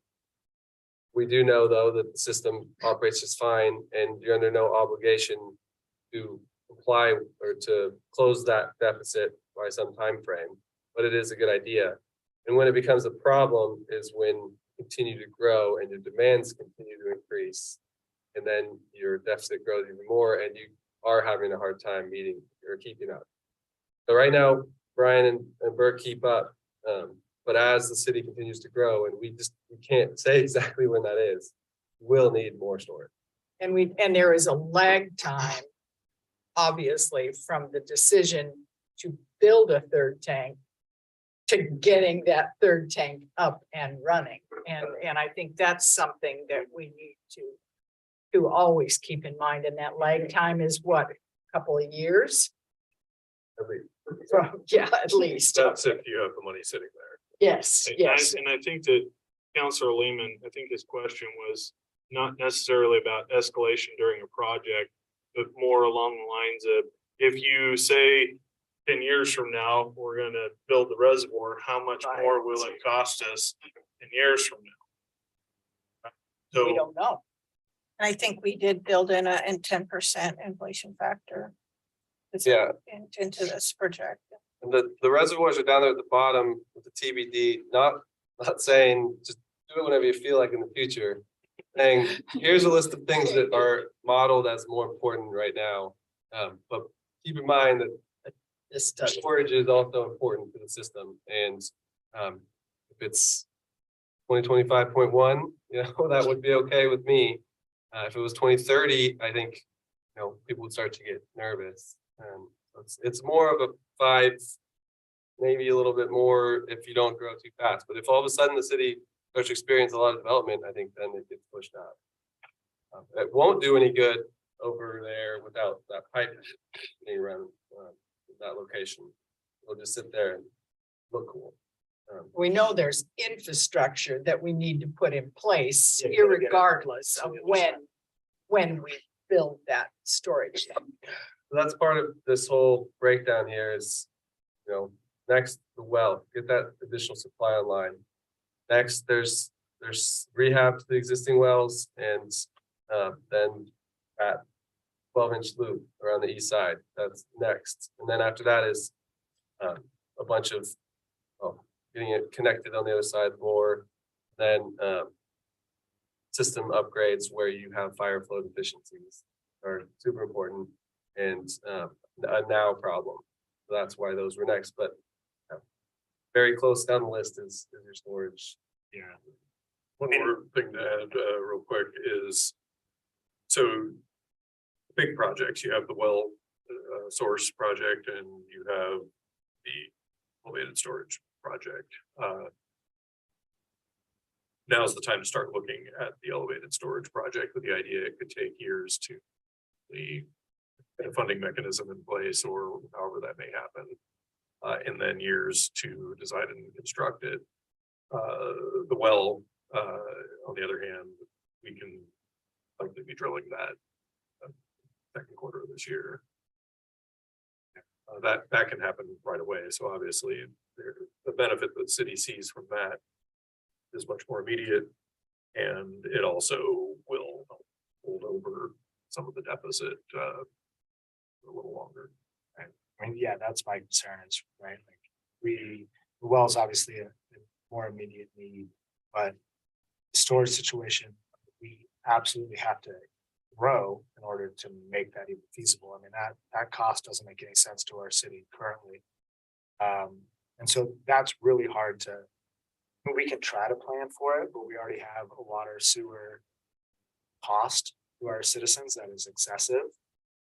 We do know, though, that the system operates just fine and you're under no obligation to comply or to close that deficit by some time frame, but it is a good idea. And when it becomes a problem is when you continue to grow and your demands continue to increase, and then your deficit grows even more and you are having a hard time meeting or keeping up. So right now, Brian and Bert keep up, but as the city continues to grow, and we can't say exactly when that is, we'll need more storage. and there is a lag time, obviously, from the decision to build a third tank to getting that third tank up and running. And I think that's something that we need to always keep in mind. And that lag time is what, a couple of years? Yeah, at least. That's if you have the money sitting there. Yes, yes. And I think that Counselor Lehman, I think his question was not necessarily about escalation during a project, but more along the lines of, if you say 10 years from now, we're gonna build the reservoir, how much more will it cost us 10 years from now? We So, don't know. I think we did build in 10% inflation factor. Yeah. Into this project. And the reservoirs are down there at the bottom with the TBD, not saying just do it whenever you feel like in the future. Saying, here's a list of things that are modeled as more important right now. But keep in mind that This study. storage is also important to the system. And if it's 2025.1, that would be okay with me. If it was 2030, I think, people would start to get nervous. It's more of a 5, maybe a little bit more if you don't grow too fast. But if all of a sudden the city starts to experience a lot of development, I think then it gets pushed out. It won't do any good over there without that pipe being around that location. It'll just sit there and look cool. We know there's infrastructure that we need to put in place, Yeah, you gotta get it irregardless to of the other when we build that storage. So that's part of this whole breakdown here is, next the well, get that additional supply online. Next, there's rehab to the existing wells and then that 12-inch loop around the east side. That's next. And then after that is a bunch of getting it connected on the other side more. Then system upgrades where you have fire flow deficiencies are super important and a now problem. So that's why those were next, but very close down the list is your storage. Yeah. One more thing to add, real quick is, so big projects, you have the well source project and you have the elevated storage project. Now's the time to start looking at the elevated storage project with the idea it could take years to the funding mechanism in place or however that may happen. And then years to design and construct it. The well, on the other hand, we can likely be drilling that second quarter of this year. That can happen right away. So obviously, the benefit that the city sees from that is much more immediate. And it also will hold over some of the deficit a little longer. I mean, yeah, that's my concern is, right, like, the well is obviously a more immediate need, but the storage situation, we absolutely have to grow in order to make that even feasible. I mean, that cost doesn't make any sense to our city currently. And so that's really hard to, we can try to plan for it, but we already have a water sewer cost to our citizens that is excessive.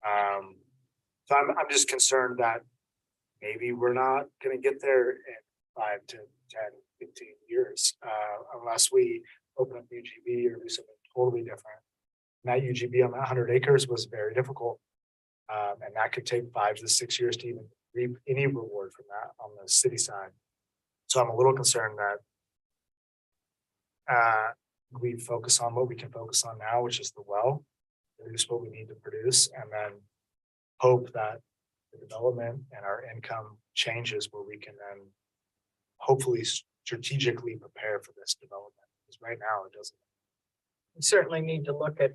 So I'm just concerned that maybe we're not gonna get there in 5 to 10, 15 years, unless we open up UGB or do something totally different. And that UGB on that 100 acres was very difficult. And that could take 5 to 6 years to even reap any reward from that on the city side. So I'm a little concerned that we focus on what we can focus on now, which is the well, produce what we need to produce, and then hope that the development and our income changes where we can then hopefully strategically prepare for this development. Because right now it doesn't. We certainly need to look at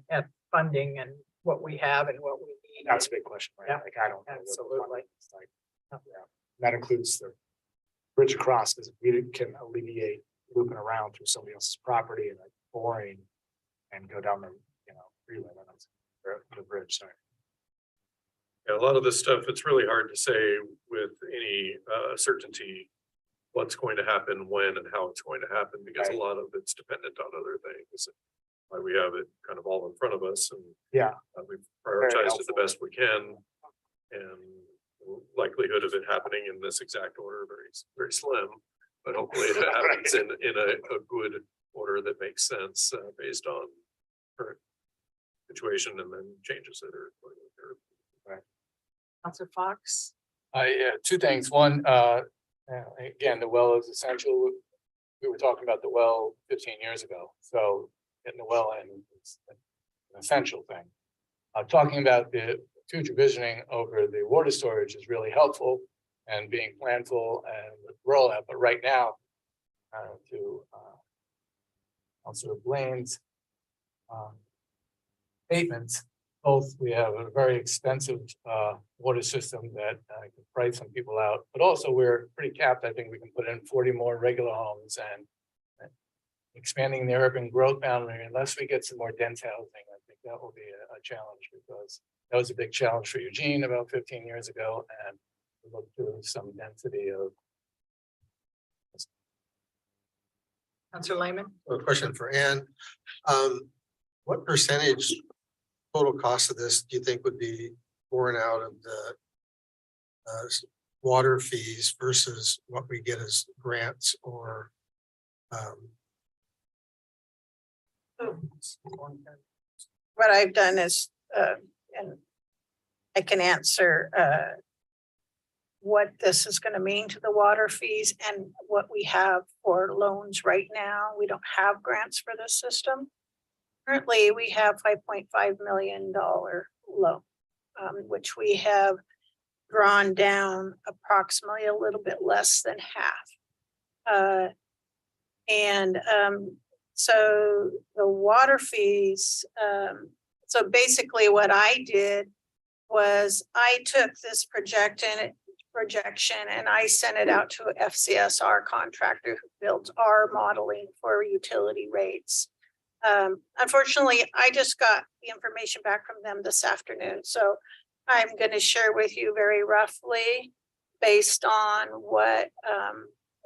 funding and what we have and what we need. That's a big question, right? Yeah, Like, I don't know. what the absolutely. funding is like. Yeah, that includes the bridge across, because we can alleviate looping around through somebody else's property and like boring and go down the, freeway, the bridge, sorry. Yeah, a lot of this stuff, it's really hard to say with any certainty what's going to happen, when and how it's going to happen, because a Right. lot of it's dependent on other things. Why we have it kind of all in front of us, and Yeah. we've prioritized it the helpful. best we can. And likelihood of it happening in this exact order very slim, but hopefully it happens in a good order that makes sense based on current situation and then changes that are going to occur. Counselor Fox? Yeah, two things. One, again, the well is essential. We were talking about the well 15 years ago, so getting the well in is an essential thing. Talking about the future visioning over the water storage is really helpful and being planful and rollout, but right now, to Councilor Blaine's statements, both we have a very expensive water system that can price some people out, but also we're pretty capped. I think we can put in 40 more regular homes and expanding the urban growth boundary. Unless we get some more dense housing, I think that will be a challenge, because that was a big challenge for Eugene about 15 years ago, and we looked to some density of. Counselor Lehman? A question for Ann. What percentage total cost of this do you think would be borne out of the water fees versus what we get as grants or what I've done is, and I can answer what this is going to mean to the water fees and what we have for loans right now. We don't have grants for this system. Currently, we have $5.5 million loan, which we have drawn down approximately a little bit less than half. So the water fees, so basically what I did was I took this projection and I sent it out to a FCSR contractor who builds our modeling for utility rates. Unfortunately, I just got the information back from them this afternoon, so I'm going to share with you very roughly based on what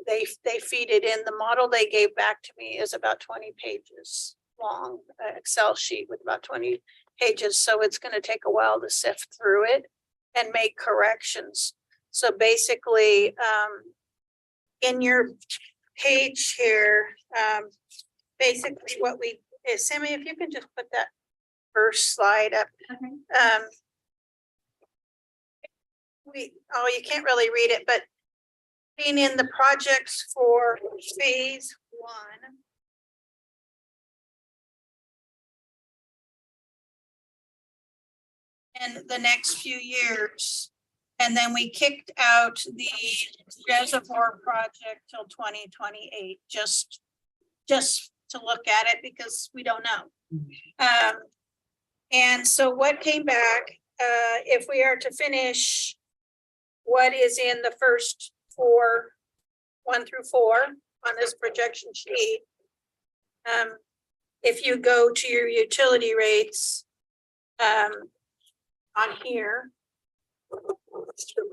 they feed it in. The model they gave back to me is about 20 pages long, Excel sheet with about 20 pages. So it's going to take a while to sift through it and make corrections. So basically, in your page here, basically what we is, Sammy, if you can just put that first slide up. You can't really read it, but being in the projects for phase 1. in the next few years. And then we kicked out the reservoir project till 2028, just to look at it because we don't know. And so what came back, if we are to finish what is in the first 1 through 4 on this projection sheet. If you go to your utility rates, on here,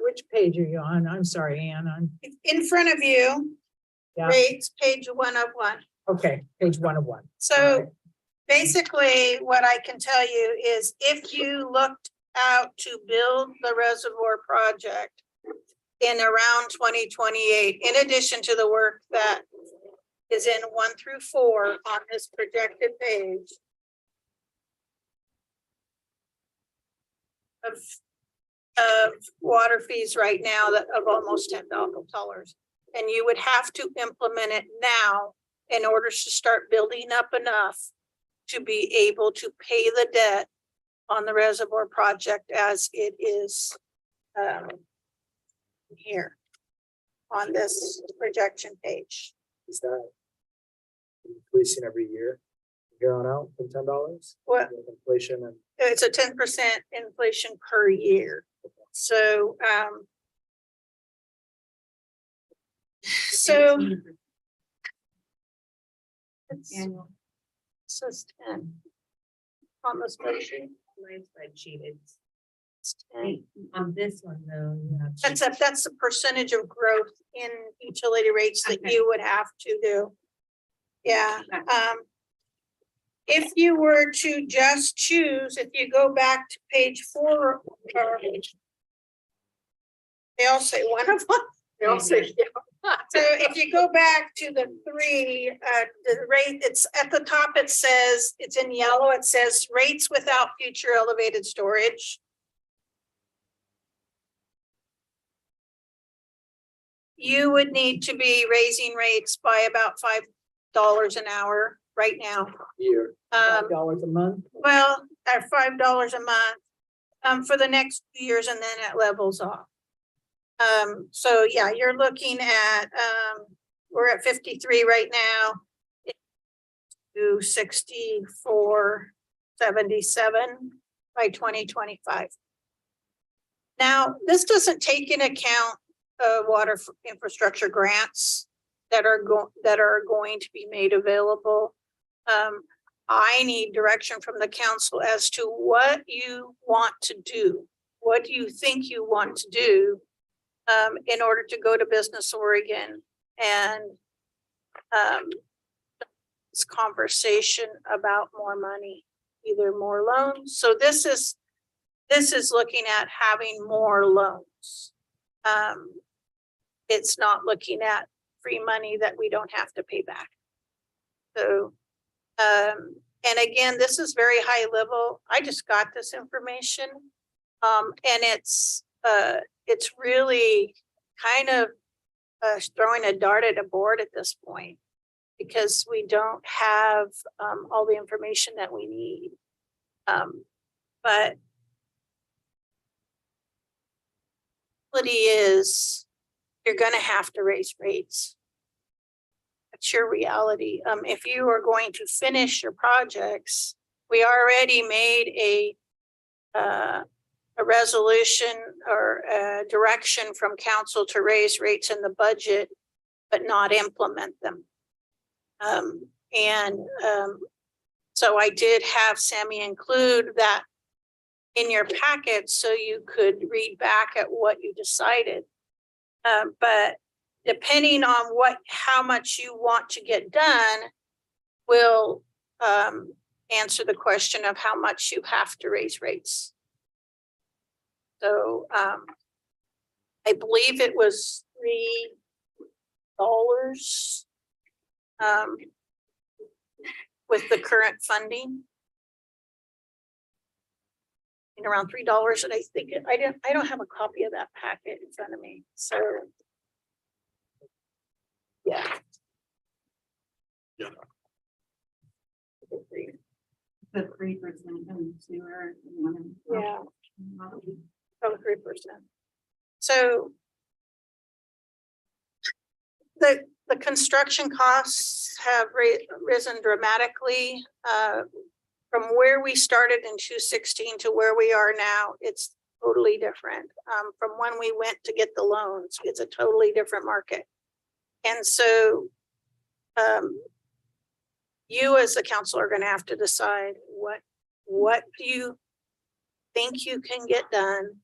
Which page are you on? I'm sorry, Ann, on, in front of you, yeah, rates, page 1 of 1. okay, page 1 of 1. So basically, what I can tell you is if you looked out to build the reservoir project in around 2028, in addition to the work that is in 1 through 4 on this projected page of water fees right now that of almost $10. And you would have to implement it now in order to start building up enough to be able to pay the debt on the reservoir project as it is here on this projection page. Is that increasing every year? Here on out from $10? What, With inflation and it's a 10% inflation per year. So, it's says 10 on the spreadsheet. My spreadsheet, it's 10. on this one though. That's the percentage of growth in utility rates that you would have to do. Yeah, if you were to just choose, if you go back to page 4, or they all say 1 of 1. They all say, So if you go back to the 3, the rate, it's at the top, it says, it's in yellow, it says rates without future elevated storage. You would need to be raising rates by about $5 an hour right now. year. $5 a month. Well, at $5 a month, for the next few years, and then it levels off. So yeah, you're looking at, we're at 53 right now. To 64.77 by 2025. Now, this doesn't take into account water infrastructure grants that are going to be made available. I need direction from the council as to what you want to do. What do you think you want to do in order to go to Business Oregon and this conversation about more money, either more loans. So this is looking at having more loans. It's not looking at free money that we don't have to pay back. So, and again, this is very high level. I just got this information. And it's really kind of throwing a dart at a board at this point because we don't have all the information that we need. But reality is you're going to have to raise rates. That's your reality. If you are going to finish your projects, we already made a resolution or a direction from council to raise rates in the budget, but not implement them. So I did have Sammy include that in your packet so you could read back at what you decided. But depending on how much you want to get done will answer the question of how much you have to raise rates. So I believe it was $3 with the current funding. And around $3, and I think I don't have a copy of that packet in front of me. So yeah. The 3% and sewer. Yeah. Oh, 3%. So the construction costs have risen dramatically, from where we started in 2016 to where we are now. It's totally different. From when we went to get the loans, it's a totally different market. And so, you as the council are gonna have to decide what do you think you can get done?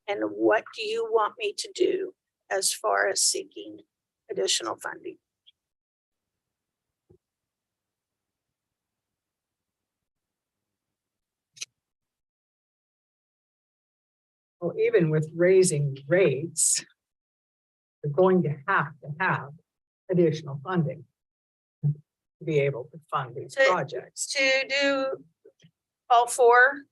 And what do you want me to do as far as seeking additional funding? Well, even with raising rates, we're going to have additional funding to be able to fund these To- projects. To do all four?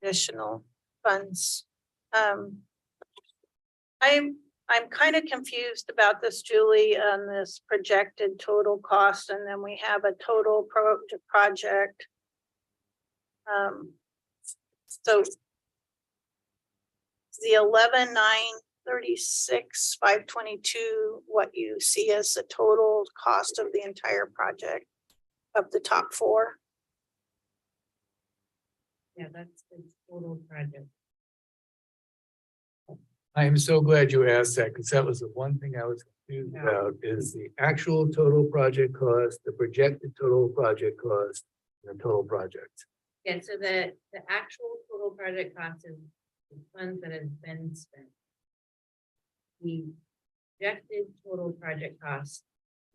Additional funds. I'm kind of confused about this, Julie, on this projected total cost, and then we have a total project. So the 11,936,522, what you see as the total cost of the entire project of the top four? Yeah, that's the total project. I am so glad you asked that, because that was the one thing I was confused about, is the actual total project cost, the projected total project cost, and the total project. Yeah, so the actual total project cost is the funds that have been spent. The projected total project cost,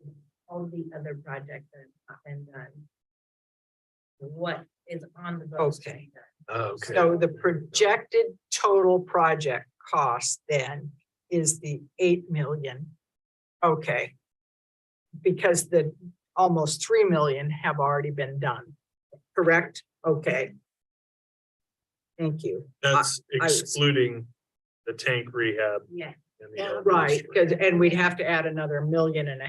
is all the other projects that have been done. What is on the books. to be done. Okay. So the projected total project cost then is the 8 million. Okay. Because the almost 3 million have already been done, correct? Okay. Thank you. That's I was- excluding the tank rehab. Yeah. and the Yeah. other Right, issue. because, and we'd have to add another 1.5 million,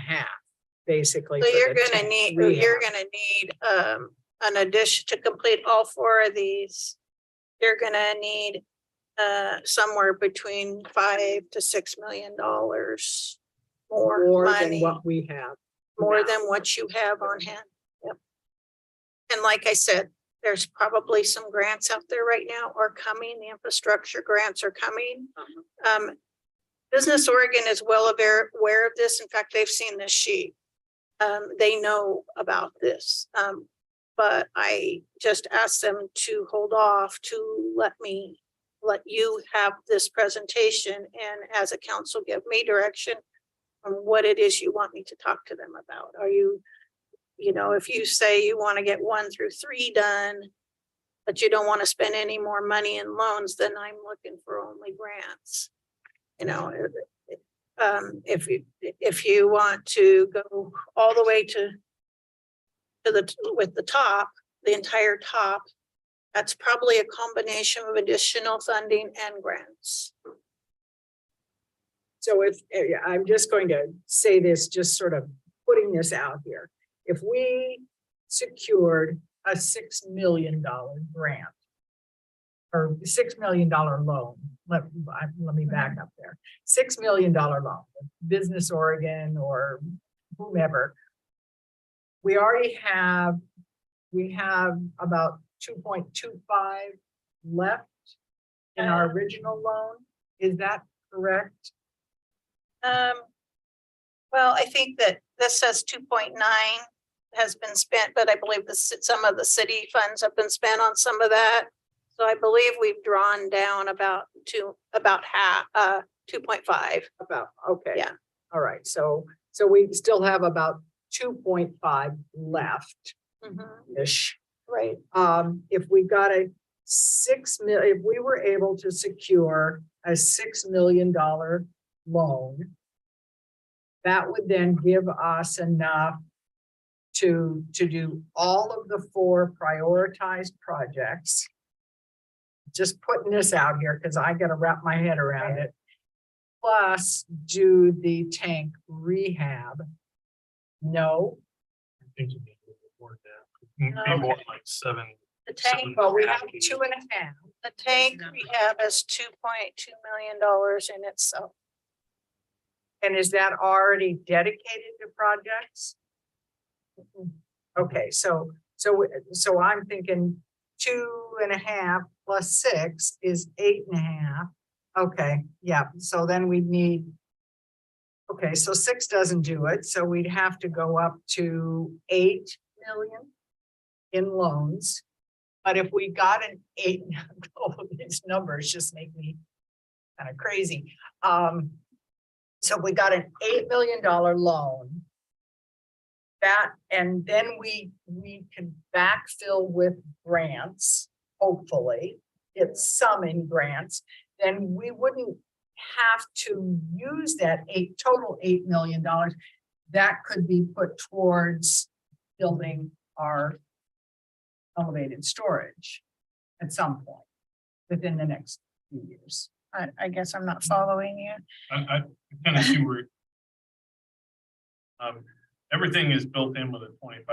basically. So for you're the gonna tank need, rehab. you're gonna need, an addition to complete all four of these. You're gonna need, somewhere between $5 to $6 million more More than money, what we have. more now. than what you have on hand. Yep. And like I said, there's probably some grants out there right now or coming, the infrastructure grants are coming. Business Oregon is well aware of this. In fact, they've seen this sheet. They know about this. But I just asked them to hold off to let you have this presentation and as a council, give me direction on what it is you want me to talk to them about. Are you know, if you say you want to get 1 through 3 done, but you don't want to spend any more money in loans, then I'm looking for only grants. You know, if you want to go all the way to with the top, the entire top, that's probably a combination of additional funding and grants. So if, I'm just going to say this, just sort of putting this out here. If we secured a $6 million grant or $6 million loan, let me back up there, $6 million loan, Business Oregon or whomever, we already have, about 2.25 left in our original loan. Is that correct? Well, I think that this says 2.9 has been spent, but I believe some of the city funds have been spent on some of that. So I believe we've drawn down about half, 2.5. About, okay. Yeah. All right, so we still have about 2.5 left ish. Right. If we got a if we were able to secure a $6 million loan, that would then give us enough to do all of the 4 prioritized projects. Just putting this out here because I got to wrap my head around it. Plus do the tank rehab No, I think you need a little bit more than that. Maybe more like 7. The tank, but we have 2.5. the tank rehab has $2.2 million in itself. And is that already dedicated to projects? Okay, so I'm thinking 2.5 plus 6 is 8.5. Okay, yeah, so then we'd need. Okay, so 6 doesn't do it, so we'd have to go up to 8 million in loans. But if we got an 8, all of these numbers just make me kind of crazy. So we got an $8 million loan. That, and then we can backfill with grants, hopefully, get some in grants, then we wouldn't have to use that total $8 million. That could be put towards building our elevated storage at some point within the next few years. I guess I'm not following you. I kind of see where. Everything is built in with a 25%.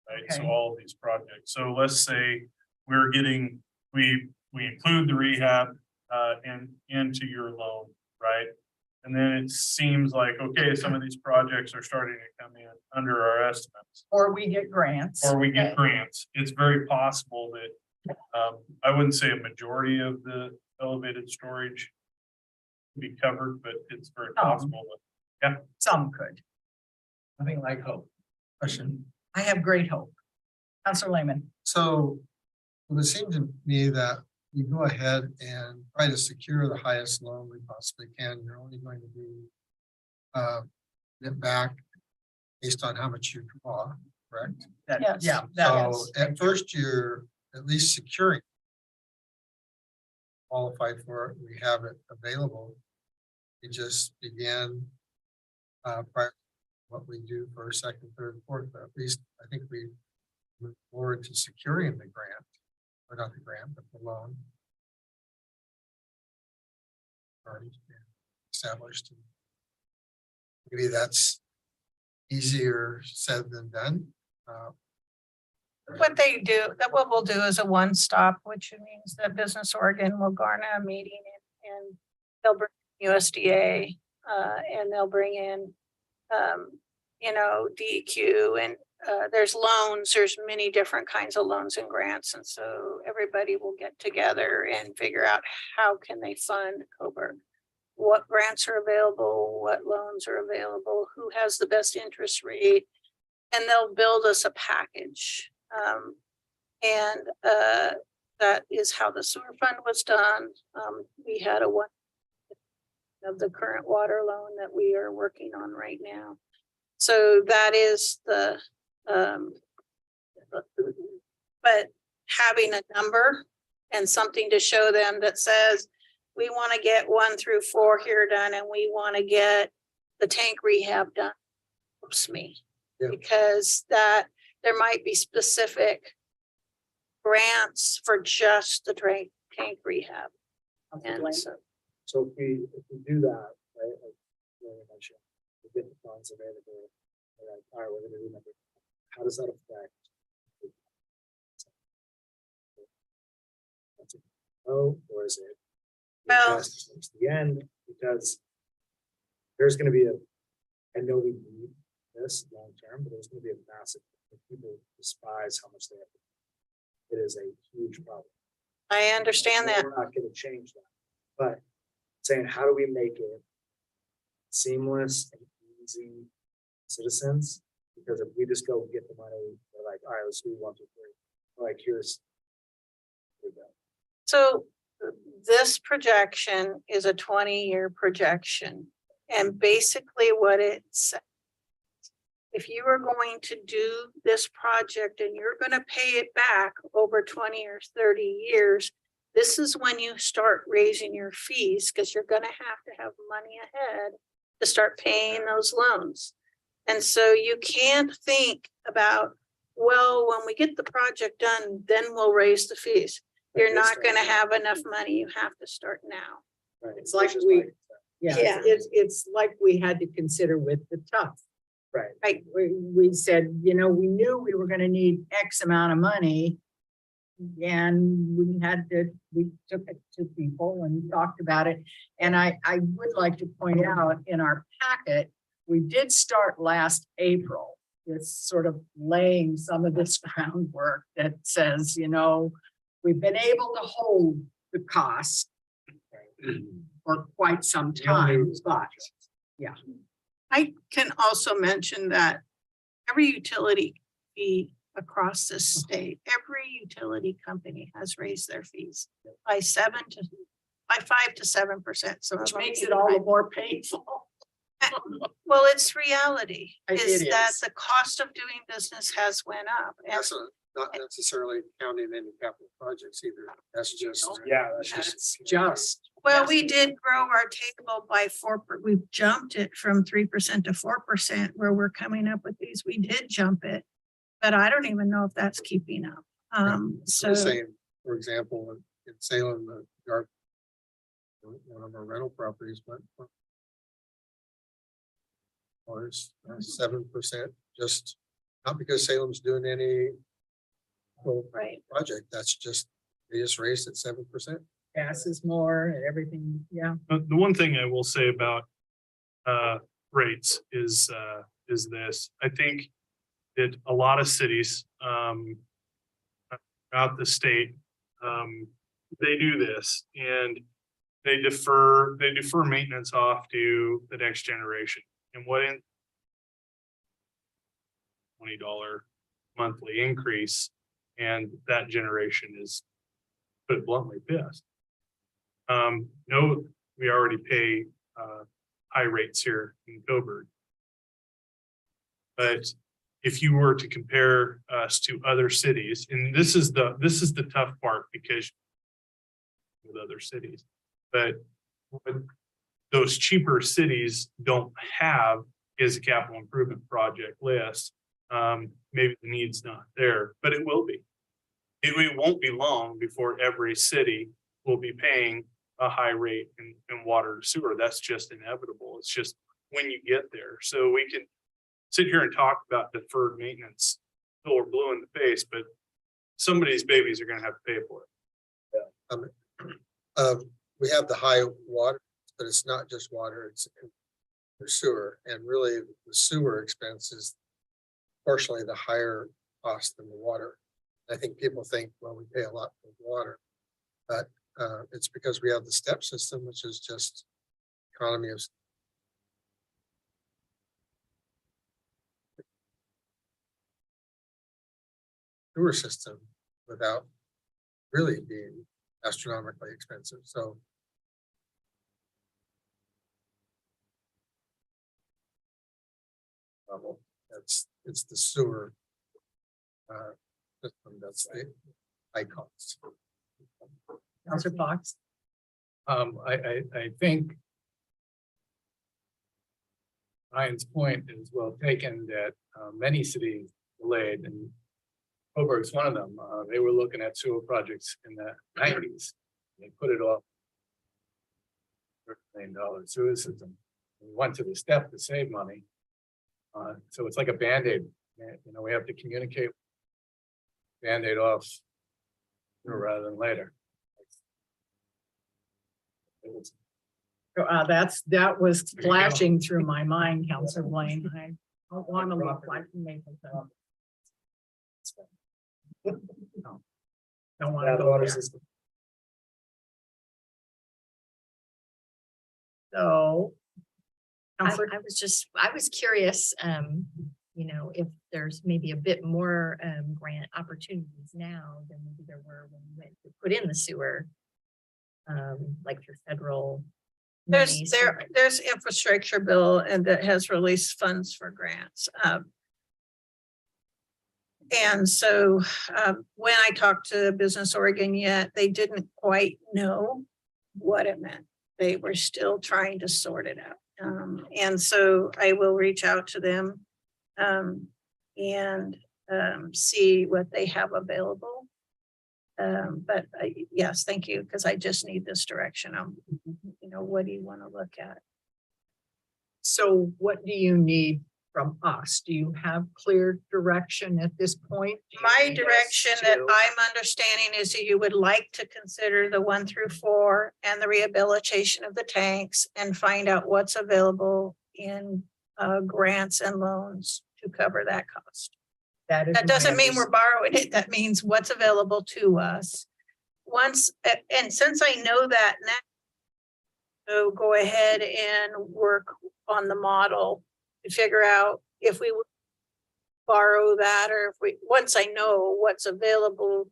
Right, so Okay. all of these projects, so let's say we're getting, we include the rehab into your loan, right? And then it seems like, okay, some of these projects are starting to come in under our estimates. Or we get grants. Or we get grants. It's very possible that, I wouldn't say a majority of the elevated storage be covered, but it's very possible that Some could. Nothing like hope. Question. I have great hope. Counselor Lehman. So it would seem to me that you go ahead and try to secure the highest loan we possibly can. You're only going to be it back based on how much you draw, correct? That, Yes. yeah, So that, at first, you're at least securing. Qualified for it, we have it available. We just begin prior to what we do for second, third, fourth, but at least I think we move forward to securing the grant, or not the grant, but the loan. Already established. Maybe that's easier said than done. What they do, that what we'll do is a one-stop, which means that Business Oregon will garner a meeting and they'll bring USDA, and they'll bring in, DEQ and, there's loans, there's many different kinds of loans and grants. And so everybody will get together and figure out how can they fund Coburg? What grants are available, what loans are available, who has the best interest rate, and they'll build us a package. That is how the sewer fund was done. We had a one of the current water loan that we are working on right now. So that is the, but having a number and something to show them that says, we want to get 1 through 4 here done, and we want to get the tank rehab done, helps me. Yeah. Because that there might be specific grants for just the tank rehab. And so, So if we do that, right, like Lily mentioned, we get the funds available, we're like, all right, we're gonna do number, how does that affect? That's a no, or is it? Well- Just towards the end, because there's gonna be I know we need this long term, but there's gonna be a massive, people despise how much they have. It is a huge problem. I understand that. We're not gonna change that, but saying, how do we make it seamless and easy citizens? Because if we just go get the money, we're like, all right, let's do 1, 2, 3. Like, here we go. So this projection is a 20-year projection. And basically what it says, if you are going to do this project and you're going to pay it back over 20 or 30 years, this is when you start raising your fees, because you're going to have money ahead to start paying those loans. And so you can't think about, well, when we get the project done, then we'll raise the fees. You're not going to have enough money. You have to start now. Right. It's like Which is we- why- yeah, Yeah. it's like we had to consider with the tough Right. Right. We said, you know, we knew we were gonna need X amount of money. And we took it to people and talked about it. And I would like to point out in our packet, we did start last April. It's sort of laying some of this groundwork that says, you know, we've been able to hold the cost for quite some time, but I can also mention that every utility fee across the state, every utility company has raised their fees by 5 to 7%. So which makes it all the more painful. Well, it's reality, It is that is. the cost of doing business has went up. And That's not necessarily counting any capital projects either. That's just. Yeah, It's just. well, we did grow our table by 4%. We've jumped it from 3% to 4% where we're coming up with these. We did jump it. But I don't even know if that's keeping up. So, Saying, for example, in Salem, the yard, one of our rental properties went. Or 7%, just not because Salem's doing any right. project, that's just, they just raised it 7%. Gas is more and everything, yeah. The one thing I will say about rates is this. I think that a lot of cities throughout the state, they do this and they defer maintenance off to the next generation. And what in $20 monthly increase, and that generation is, put it bluntly, pissed. No, we already pay high rates here in Coburg. But if you were to compare us to other cities, and this is the tough part because with other cities, but what those cheaper cities don't have is a capital improvement project list. Maybe the need's not there, but it will be. It won't be long before every city will be paying a high rate in water and sewer. That's just inevitable. It's just when you get there. So we can sit here and talk about deferred maintenance till we're blue in the face, but somebody's babies are gonna have to pay for it. We have the high water, but it's not just water, it's sewer. And really the sewer expense is partially the higher cost than the water. I think people think, well, we pay a lot for water, but it's because we have the step system, which is just economy of sewer system without really being astronomically expensive. So it's the sewer system that's the high cost. Counselor Fox? I think Ryan's point is well taken that many cities delayed, and Coburg's one of them. They were looking at sewer projects in the 90s. They put it off. $30 million sewer system. We went to the step to save money. So it's like a Band-Aid. You know, we have to communicate. Band-Aid off sooner rather than later. That was flashing through my mind, Counselor Blaine. I don't want to look like Mapleton. No. Don't want to go there. So. Counselor, I was curious, you know, if there's maybe a bit more grant opportunities now than maybe there were when we went to put in the sewer. Like through federal. monies. There's infrastructure bill and that has released funds for grants. And so when I talked to Business Oregon yet, they didn't quite know what it meant. They were still trying to sort it out. And so I will reach out to them and see what they have available. But yes, thank you, because I just need this direction on, you know, what do you want to look at? so what do you need from us? Do you have clear direction at this point? Do you My need us direction that to- I'm understanding is that you would like to consider the 1 through 4 and the rehabilitation of the tanks and find out what's available in grants and loans to cover that cost. That is That my doesn't mean we're understanding. borrowing it. That means what's available to us. Once, and since I know that now, so go ahead and work on the model to figure out if we would borrow that, or if we, once I know what's available,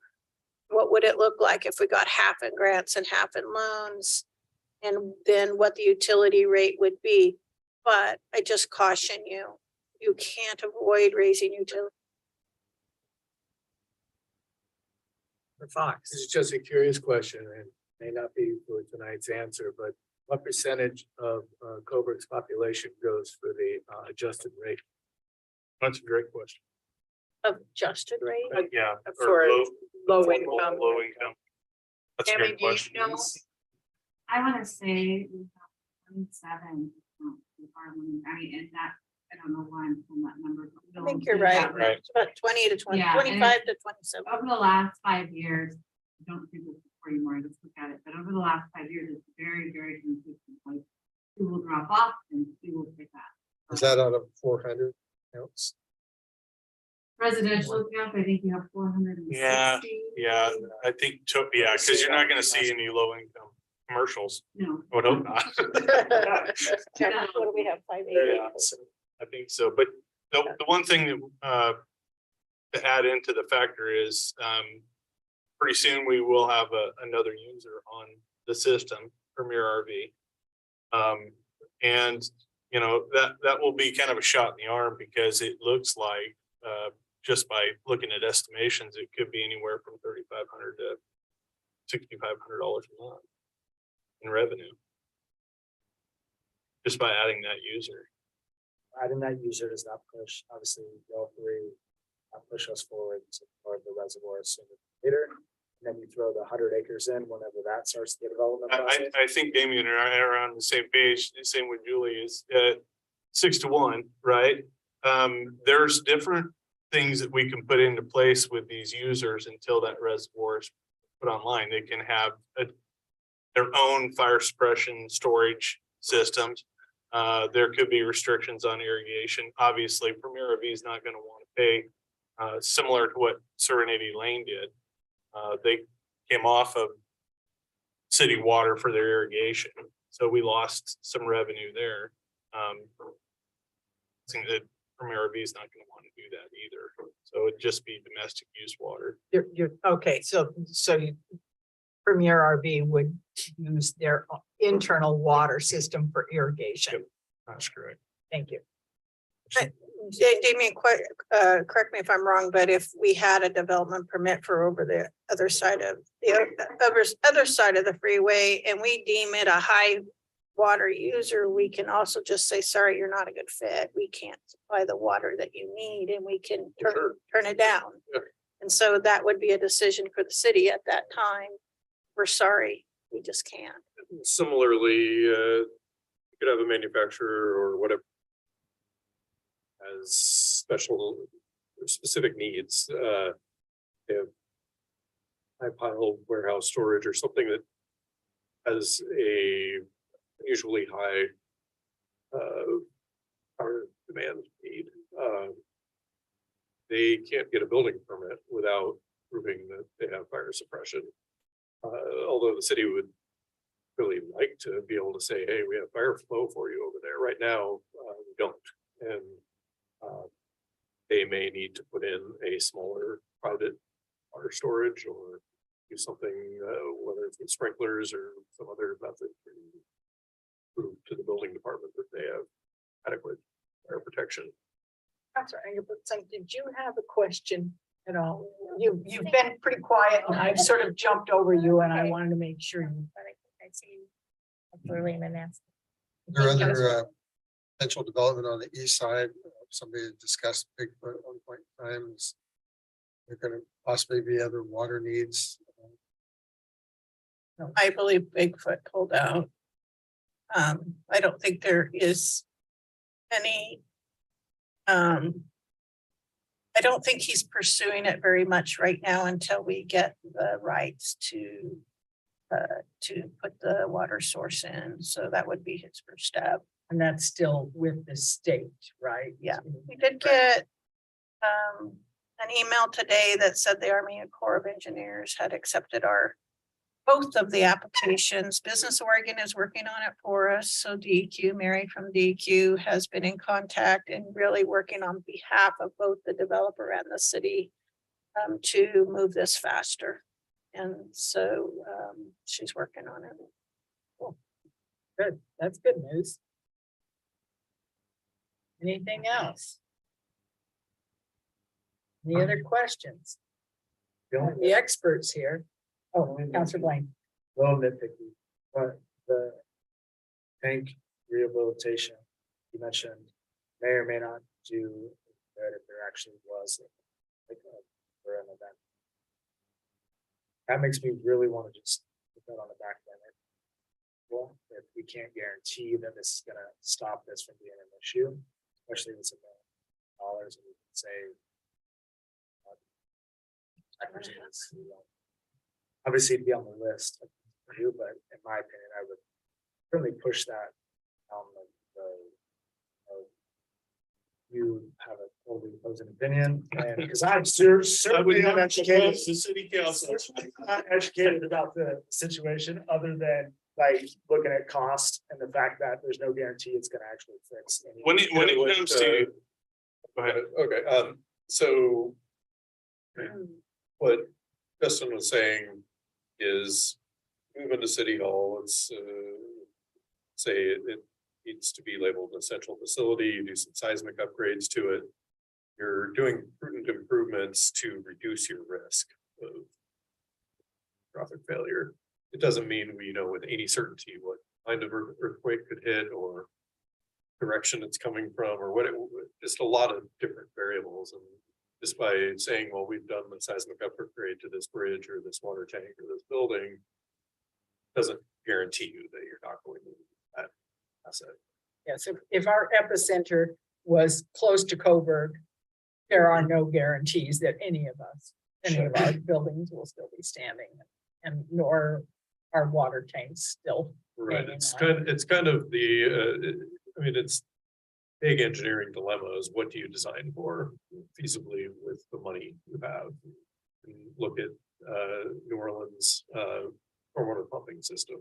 what would it look like if we got half in grants and half in loans? And then what the utility rate would be. But I just caution you, you can't avoid raising utility. For Fox. This is just a curious question and may not be for tonight's answer, but what percentage of Coburg's population goes for the adjusted rate? That's a great question. Adjusted rate? Yeah. or For low income. Low income. That's a Tammy, great do you question. know? I wanna say we have 27. I mean, and that, I don't know why I'm pulling that number. but I we'll think you're do that, right. but Right. It's about 20 to 20, Yeah, and 25 to 27. Over the last 5 years, I don't think it's for you more, let's look at it, but over the last 5 years, it's very, very consistent, like two will drop off and two will pick up. Is that out of 400 counts? Residential accounts, I think you have 460. Yeah, I think, yeah, because you're not gonna see any low income commercials. No. I would hope not. What do we have, 580? Yeah, I think so, but the one thing that, to add into the factor is, pretty soon we will have another user on the system, Premier RV. And, you know, that will be kind of a shot in the arm because it looks like, just by looking at estimations, it could be anywhere from $3,500 to $6,500 a month in revenue. Just by adding that user. Adding that user does not push, obviously, all three, push us forward to more of the reservoir sooner than later. And then you throw the 100 acres in whenever that starts the development process. I think Damien and I are on the same page, the same with Julie is 6-1, right? There's different things that we can put into place with these users until that reservoir is put online. They can have their own fire suppression storage systems. There could be restrictions on irrigation. Obviously, Premier RV is not going to want to pay similar to what Serenity Lane did. They came off of city water for their irrigation, so we lost some revenue there. I think that Premier RV is not going to want to do that either. So it'd just be domestic use water. You're, okay, so you, Premier RV would use their internal water system for irrigation. That's correct. Thank you. Damien, correct me if I'm wrong, but if we had a development permit for over the other side of other side of the freeway and we deem it a high water user, we can also just say, sorry, you're not a good fit. We can't supply the water that you need and we can turn it down. Yeah. And so that would be a decision for the city at that time. We're sorry, we just can't. Similarly, you could have a manufacturer or whatever has special or specific needs. They have high pile warehouse storage or something that has a usually high power demand need. They can't get a building permit without proving that they have fire suppression. Although the city would really like to be able to say, hey, we have fire flow for you over there. Right now, we don't. And they may need to put in a smaller private water storage or do something, whether it's with sprinklers or some other method to prove to the building department that they have adequate fire protection. I'm sorry, did you have a question at all? You've been pretty quiet and I've sort of jumped over you and I wanted to make sure you. There other potential development on the east side. Somebody had discussed Bigfoot at one point in time. There gonna possibly be other water needs. I believe Bigfoot pulled out. I don't think there is any I don't think he's pursuing it very much right now until we get the rights to put the water source in. So that would be his first step. And that's still with the state, right? Yeah. We did get an email today that said the Army Corps of Engineers had accepted both of the applications. Business Oregon is working on it for us. So DEQ, Mary from DEQ has been in contact and really working on behalf of both the developer and the city to move this faster. And so she's working on it. Good, that's good news. Anything else? Any other questions? The experts here. Oh, Counselor Blaine. Little nitpicky, but the tank rehabilitation you mentioned may or may not do good if there actually was like for an event. That makes me really want to just put that on the back burner. Well, if we can't guarantee that this is gonna stop this from being an issue, especially with $1 million, and we can say. Obviously, it'd be on the list for you, but in my opinion, I would certainly push that on you have a totally opposing opinion, and because I'm certainly uneducated. The city council. Not educated about the situation, other than like looking at cost and the fact that there's no guarantee it's gonna actually fix. any- When it comes to. Go ahead. Okay, so what Justin was saying is move into City Hall, let's say it needs to be labeled an essential facility, you do some seismic upgrades to it. You're doing prudent improvements to reduce your risk of catastrophic failure. It doesn't mean we know with any certainty what kind of earthquake could hit or direction it's coming from or what just a lot of different variables. And just by saying, well, we've done the seismic upgrade to this bridge or this water tank or this building doesn't guarantee you that you're not going to that asset. Yes, if our epicenter was close to Coburg, there are no guarantees that any of our buildings will still be standing, and nor our water tanks still. Right, hanging it's on. kind of the, I mean, it's big engineering dilemma is what do you design for feasibly with the money you have? And look at New Orleans stormwater pumping system.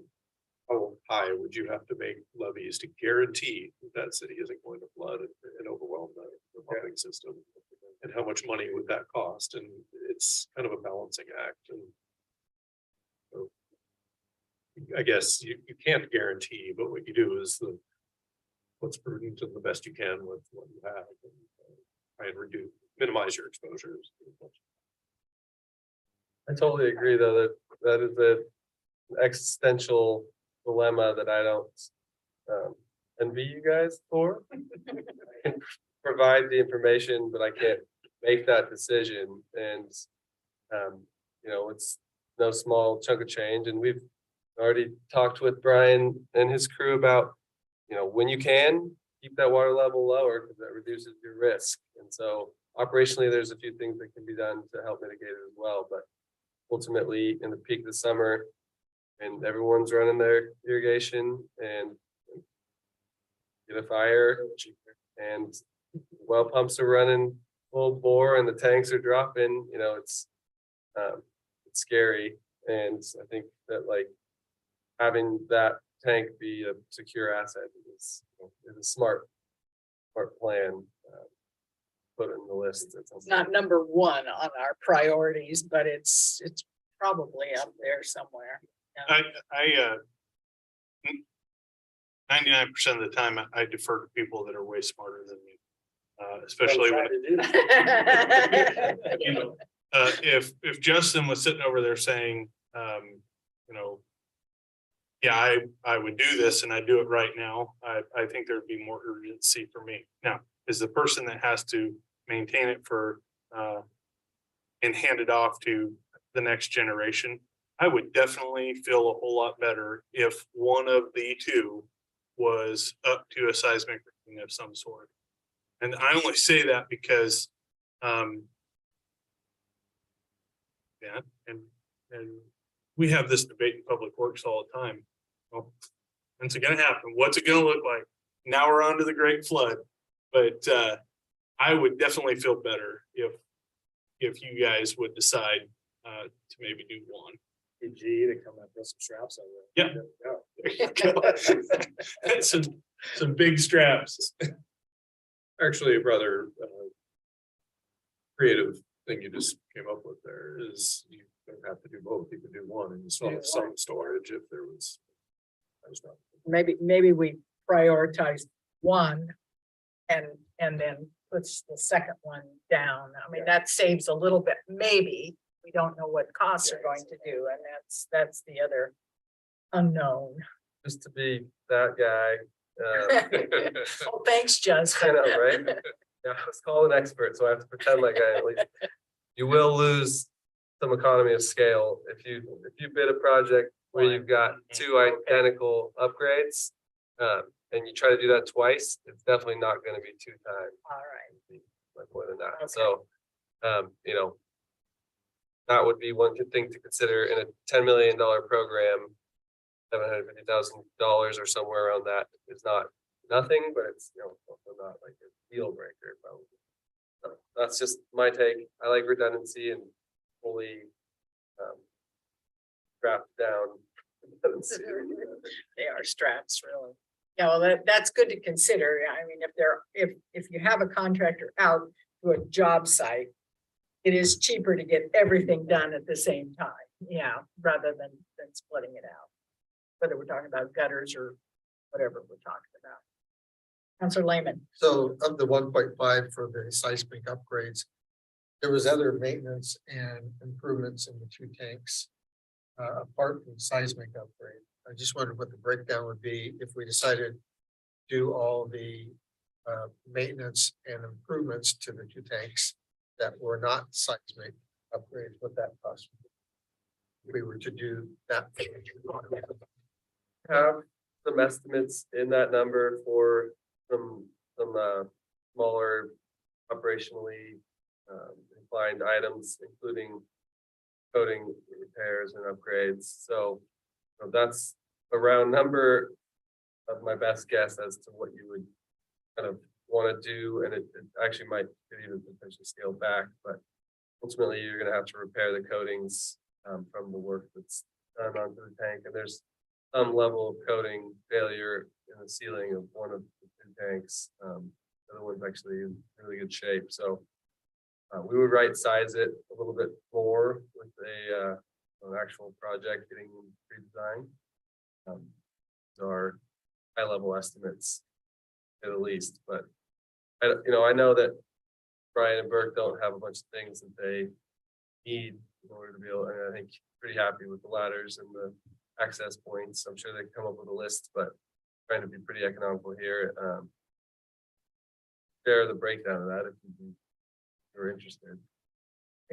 How high would you have to make levees to guarantee that city isn't going to flood and overwhelm the pumping system? And how much money would that cost? And it's kind of a balancing act. And so I guess you can't guarantee, but what you do is what's prudent and the best you can with what you have, and try and minimize your exposures. I totally agree, though, that is an existential dilemma that I don't envy you guys for. I can provide the information, but I can't make that decision. And it's no small chunk of change. And we've already talked with Brian and his crew about, when you can keep that water level lower, because that reduces your risk. And so operationally, there's a few things that can be done to help mitigate it as well. But ultimately, in the peak of the summer, and everyone's running their irrigation and get a fire, and well pumps are running full bore and the tanks are dropping, it's scary. And I think that having that tank be a secure asset is a smart plan. Put it in the list. It's not number one on our priorities, but it's probably up there somewhere. I 99% of the time I defer to people that are way smarter than me. Especially when, if Justin was sitting over there saying, yeah, I would do this and I do it right now, I think there'd be more urgency for me. Now, is the person that has to maintain it for and hand it off to the next generation, I would definitely feel a whole lot better if one of the two was up to a seismic rating of some sort. And I only say that because, yeah, and we have this debate in public works all the time. Well, when's it gonna happen? What's it gonna look like? Now we're on to the great flood. But I would definitely feel better if you guys would decide to maybe do one. PG to come up with some straps over it. Yeah. There you go. That's some big straps. Actually, a rather creative thing you just came up with there is you don't have to do both. You can do one and you still have some storage if there was. Maybe we prioritize one and then puts the second one down. I mean, that saves a little bit, maybe. We don't know what costs are going to do, and that's the other unknown. Just to be that guy. Oh, thanks, I Justin. know, right? Yeah, I was called an expert, so I have to pretend like I at least. You will lose some economy of scale if you bid a project where you've got two identical upgrades. And you try to do that twice, it's definitely not gonna be 2 times. All right. Like more than that, Okay. so, you know. That would be one good thing to consider in a $10 million program. $750,000 or somewhere around that is not nothing, but it's, you know, also not like a deal breaker, probably. So that's just my take. I like redundancy and fully strapped down. redundancy. They are straps, really. Yeah, well, that's good to consider. I mean, if you have a contractor out to a job site, it is cheaper to get everything done at the same time, yeah, rather than splitting it out. Whether we're talking about gutters or whatever we're talking about. Counselor Lehman. So of the 1.5 for the seismic upgrades, there was other maintenance and improvements in the 2 tanks. Apart from seismic upgrade, I just wondered what the breakdown would be if we decided to do all the maintenance and improvements to the 2 tanks that were not seismic upgrades, what that cost would be. If we were to do that. Have some estimates in that number for some smaller operationally inclined items, including coating repairs and upgrades. So that's a round number of my best guess as to what you would kind of want to do, and it actually might could even potentially scale back, but ultimately you're going to have to repair the coatings from the work that's done onto the tank, and there's some level of coating failure in the ceiling of one of the 2 tanks. The other one's actually in really good shape, so we would right size it a little bit more with an actual project getting redesigned. Our high level estimates at the least, but I know that Brian and Burke don't have a bunch of things that they need in order to be able, and I think pretty happy with the ladders and the access points. I'm sure they come up with a list, but trying to be pretty economical here. Share the breakdown of that if you're interested.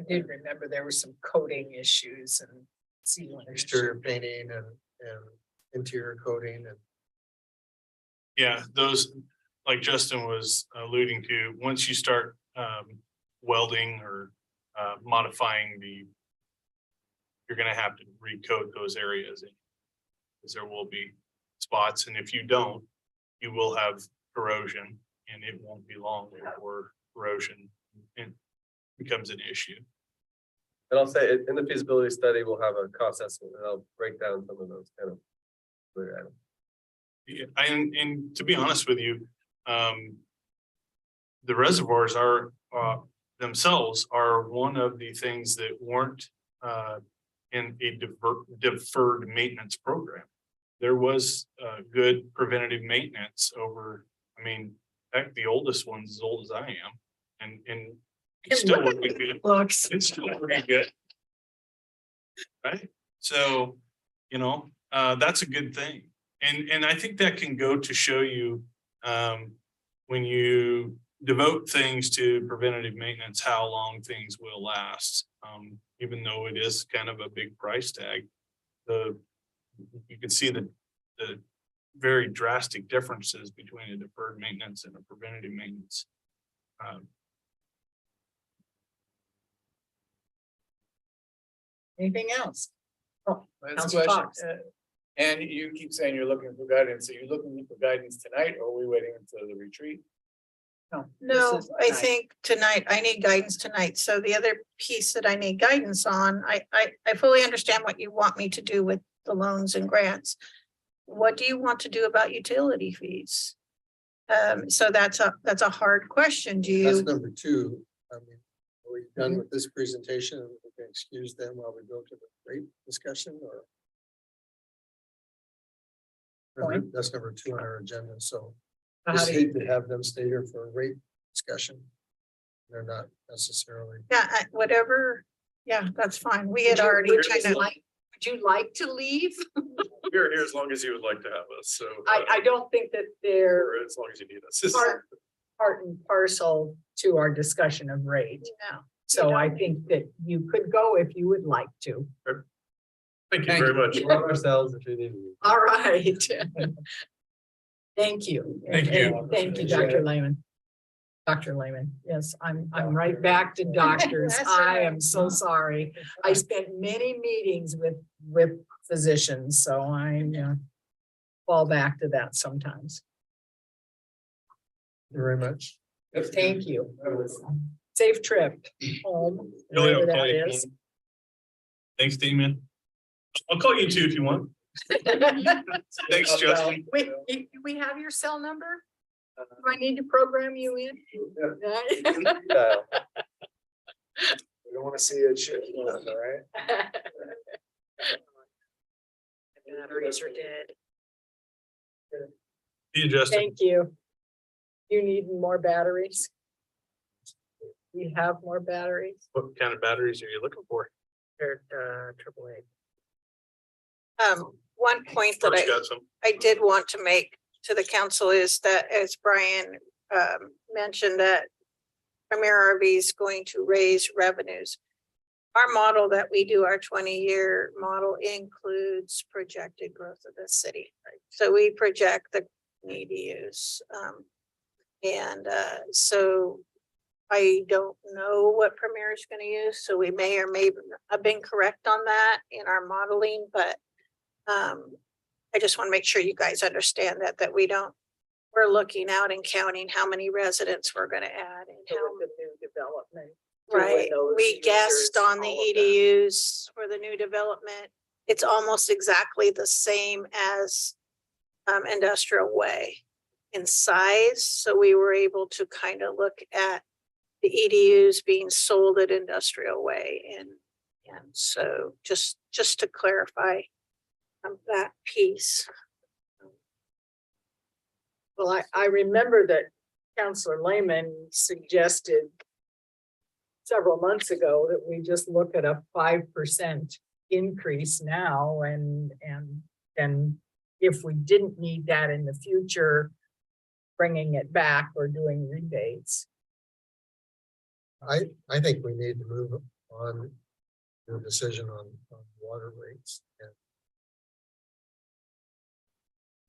I did remember there were some coating issues and ceiling. Exterior painting and interior coating and. Yeah, those, like Justin was alluding to, once you start welding or modifying you're gonna have to recoat those areas. Because there will be spots, and if you don't, you will have corrosion, and it won't be long before corrosion becomes an issue. And I'll say in the feasibility study, we'll have a cost estimate and I'll break down some of those kind of clear items. Yeah, and to be honest with you, the reservoirs are themselves are one of the things that weren't in a deferred maintenance program. There was good preventative maintenance over. I mean, heck, the oldest one's as old as I am, and it's still working good. Looks. It's still working good, right? So, that's a good thing. And I think that can go to show you when you devote things to preventative maintenance, how long things will last. Even though it is kind of a big price tag, you can see the very drastic differences between a deferred maintenance and a preventative maintenance. Anything else? Oh, Last Council question. Fox. And you keep saying you're looking for guidance. Are you looking for guidance tonight or are we waiting until the retreat? No. No, this is I tonight. think tonight, I need guidance tonight. So the other piece that I need guidance on, I fully understand what you want me to do with the loans and grants. What do you want to do about utility fees? So that's a hard question. Do That's you, number two. I mean, are we done with this presentation? and We can excuse them while we go to the rate discussion or? Point. That's number two on our agenda, so How just do you- hate to have them stay here for a rate discussion. They're not necessarily. yeah, whatever, yeah, that's fine. We had Would you- already would you kind of, like- Would you like to leave? We're here as long as you would like to have us, so. I don't think that they're Or as long as you need us. part and parcel to our discussion of rate. no. So I think that you could go if you would like to. Thank you very much. Ourselves if you need. All right. Thank you. Thank you. And thank you, Dr. Lehman. Dr. Lehman, yes, I'm right back to doctors. That's all I am right. so sorry. I spent many meetings with physicians, so I fall back to that sometimes. Thank you very much. Thank you. Safe trip home, Yeah, wherever I'll call that you. is. Thanks, Damien. I'll call you too if you want. Thanks, Justin. Wait, we have your cell number? Do I need to program you in? We don't want to see it shit, all right? Batteries are dead. See you, Justin. Thank you. You need more batteries? We have more batteries? What kind of batteries are you looking for? They're AAA. One point that Mark's got some. I did want to make to the council is that, as Brian mentioned, that Premier RV is going to raise revenues. Our model that we do, our 20-year model, includes projected growth of the city. So we project the EDUs. So I don't know what Premier is going to use, so we may or may have been correct on that in our modeling, but I just want to make sure you guys understand that we're looking out and counting how many residents we're going to add and So how. with the new development. Right, those we guessed users, on the all of that. EDUs for the new development. It's almost exactly the same as Industrial Way in size. So we were able to kind of look at the EDUs being sold at Industrial Way and so just to clarify that piece. Well, I remember that Counselor Lehman suggested several months ago that we just look at a 5% increase now and then if we didn't need that in the future, bringing it back or doing rebates. I think we need to move on the decision on water rates. And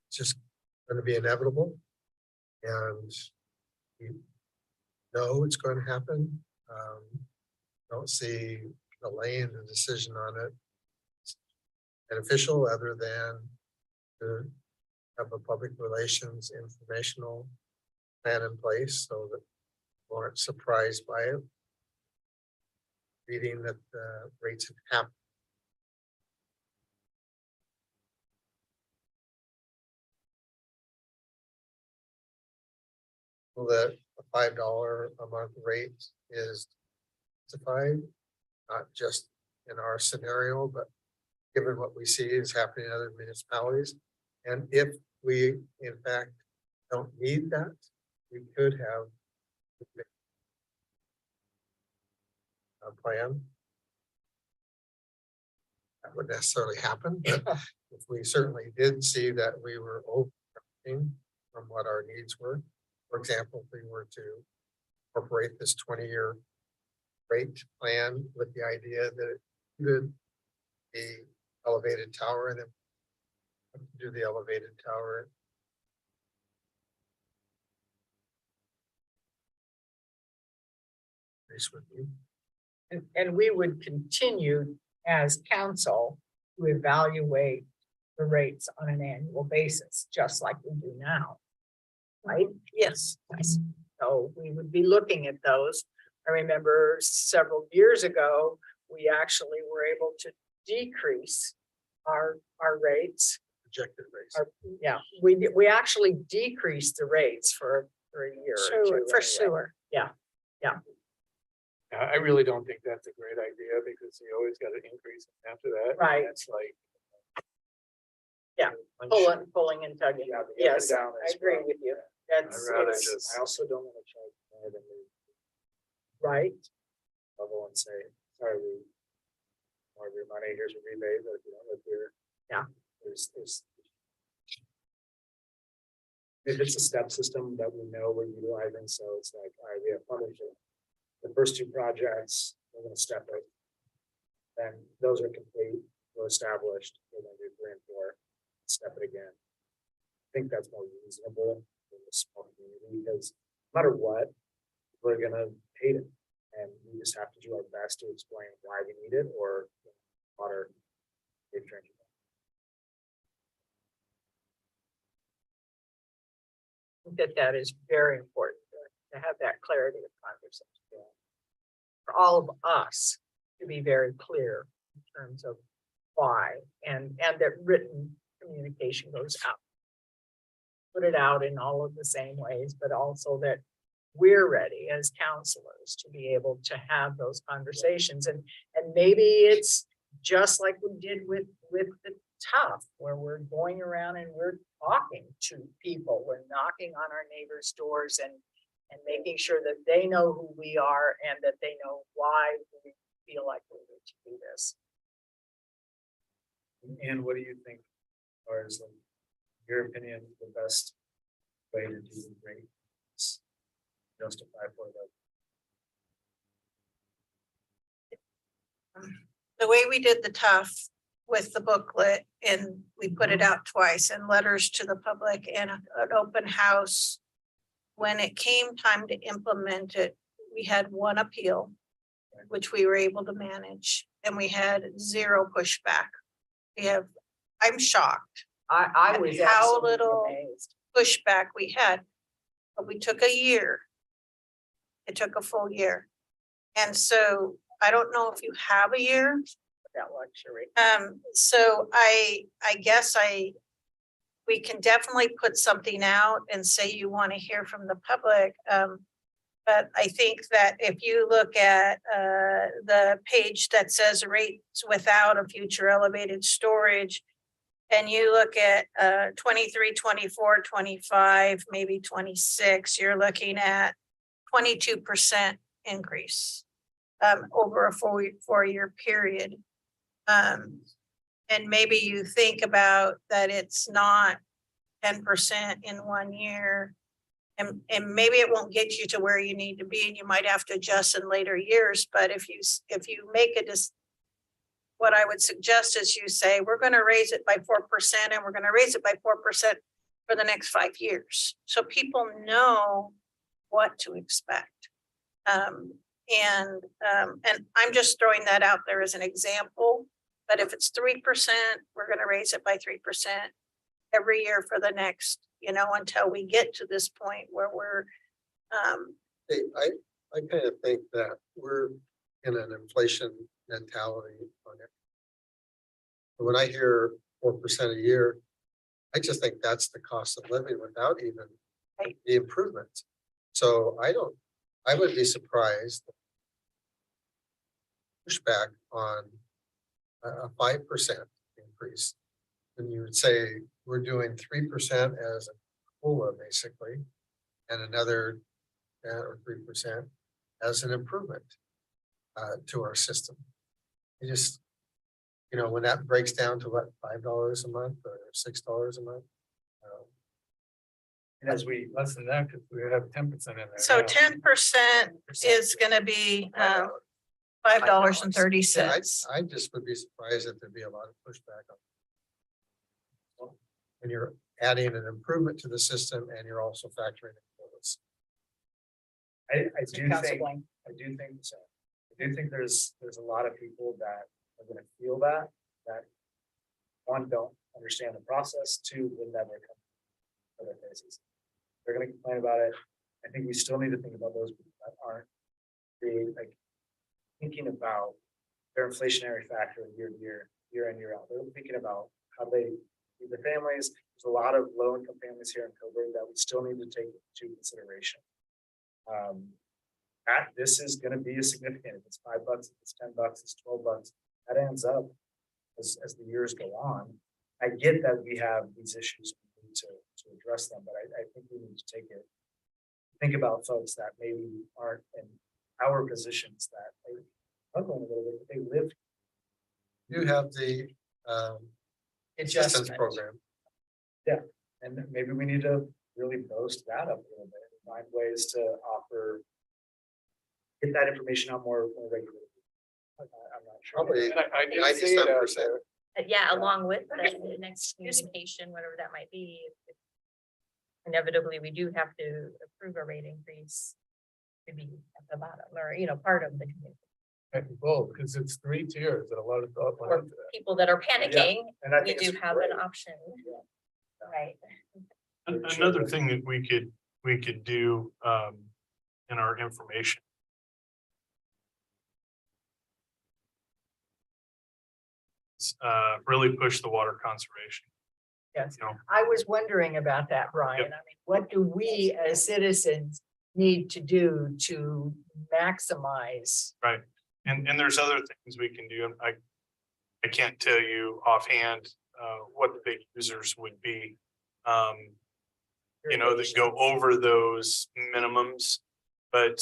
it's just going to be inevitable. And we know it's going to happen. Don't see delaying the decision on it beneficial other than to have a public relations informational plan in place so that people aren't surprised by it. Reading that the rates have happened. Well, that a $5 a month rate is justified, not just in our scenario, but given what we see is happening in other municipalities. And if we, in fact, don't need that, we could have a plan. That would necessarily happen, but if we certainly did see that we were overcoming from what our needs were. For example, if we were to incorporate this 20-year rate plan with the idea that it could be elevated tower and then do the elevated tower This would be. And we would continue as council to evaluate the rates on an annual basis, just like we do now. Right? Yes. So we would be looking at those. I remember several years ago, we actually were able to decrease our rates. Projected rates. Yeah, we actually decreased the rates for a year or two. For anyway. sewer. I really don't think that's a great idea because you always got an increase after that. Right. That's like. Yeah, pulling and tugging. Yeah, the up and Yes, down I is agree rough. with you. I'd That's, rather it's- just. I also don't want to charge more than the right, level and say, sorry, we. More of your money, here's a rebate, but you know, if you're. Yeah. There's. If it's a step system that we know we're utilizing, so it's like, all right, we have funded for the first two projects, we're gonna step it. Then those are complete, we're established, we're gonna do 3 and 4, step it again. I think that's more reasonable in the small community, because no matter what, we're gonna hate it. And we just have to do our best to explain why we need it, or water. Safe drinking. that is very important to have that clarity of conversation. For all of us to be very clear in terms of why, and that written communication goes out. Put it out in all of the same ways, but also that we're ready as counselors to be able to have those conversations. And maybe it's just like we did with the tough, where we're going around and we're talking to people, we're knocking on our neighbors' doors and making sure that they know who we are and that they know why we feel like we need to do this. And what do you think, or is like, your opinion, the best way to do the rate? Justify for the. The way we did the tough with the booklet, and we put it out twice, and letters to the public and an open house. When it came time to implement it, we had one appeal, which we were able to manage, and we had 0 pushback. I'm shocked I And was how absolutely little- amazed. pushback we had, but we took a year. It took a full year. And so I don't know if you have a year. That luxury. So I guess we can definitely put something out and say you want to hear from the public. But I think that if you look at the page that says rates without a future elevated storage, and you look at 23, 24, 25, maybe 26, you're looking at 22% increase over a 4-year period. And maybe you think about that it's not 10% in 1 year. And maybe it won't get you to where you need to be, and you might have to adjust in later years, but if you make it as, what I would suggest is you say, we're gonna raise it by 4%, and we're gonna raise it by 4% for the next 5 years. So people know what to expect. And I'm just throwing that out there as an example, but if it's 3%, we're gonna raise it by 3% every year for the next, until we get to this point where we're, Hey, I kind of think that we're in an inflation mentality on it. When I hear 4% a year, I just think that's the cost of living without even Right. the improvements. So I would be surprised. Pushback on a 5% increase. And you would say, we're doing 3% as a COLA basically, and another 10 or 3% as an improvement to our system. You just, when that breaks down to what, $5 a month or $6 a month? And as we less than that, because we have 10% in there. so now. 10% is gonna be $5.30. I just would be surprised if there'd be a lot of pushback on. When you're adding an improvement to the system and you're also factoring in this. I do Council think, Blank. I do think so. I do think there's a lot of people that are gonna feel that one, don't understand the process, two, will never come to their faces. They're gonna complain about it. I think we still need to think about those people that aren't thinking about their inflationary factor year to year, year in, year out. They're thinking about how they feed their families. There's a lot of low income families here in Coburg that we still need to take into consideration. This is gonna be a significant, if it's $5, if it's $10, it's $12, that ends up as the years go on. I get that we have these issues, we need to address them, but I think we need to think about folks that maybe aren't in our positions that they live. You have the assistance Adjustment. program. And maybe we need to really boost that up a little bit, and find ways to get that information out more regularly. I'm not sure. Probably I did see it out 97%. there. Yeah, along with the next communication, whatever that might be. Inevitably, we do have to approve a rate increase to be at the bottom, or, part of the community. Well, because it's 3 tiers and a lot of thought went Or into that. people that are panicking, And I we think do it's have great. an option. Right. Another thing that we could do in our information. Really push the water conservation. Yes, You know, I was wondering about that, Brian. I mean, what do we as citizens need to do to maximize? and there's other things we can do. I can't tell you offhand what the big users would be. That go over those minimums, but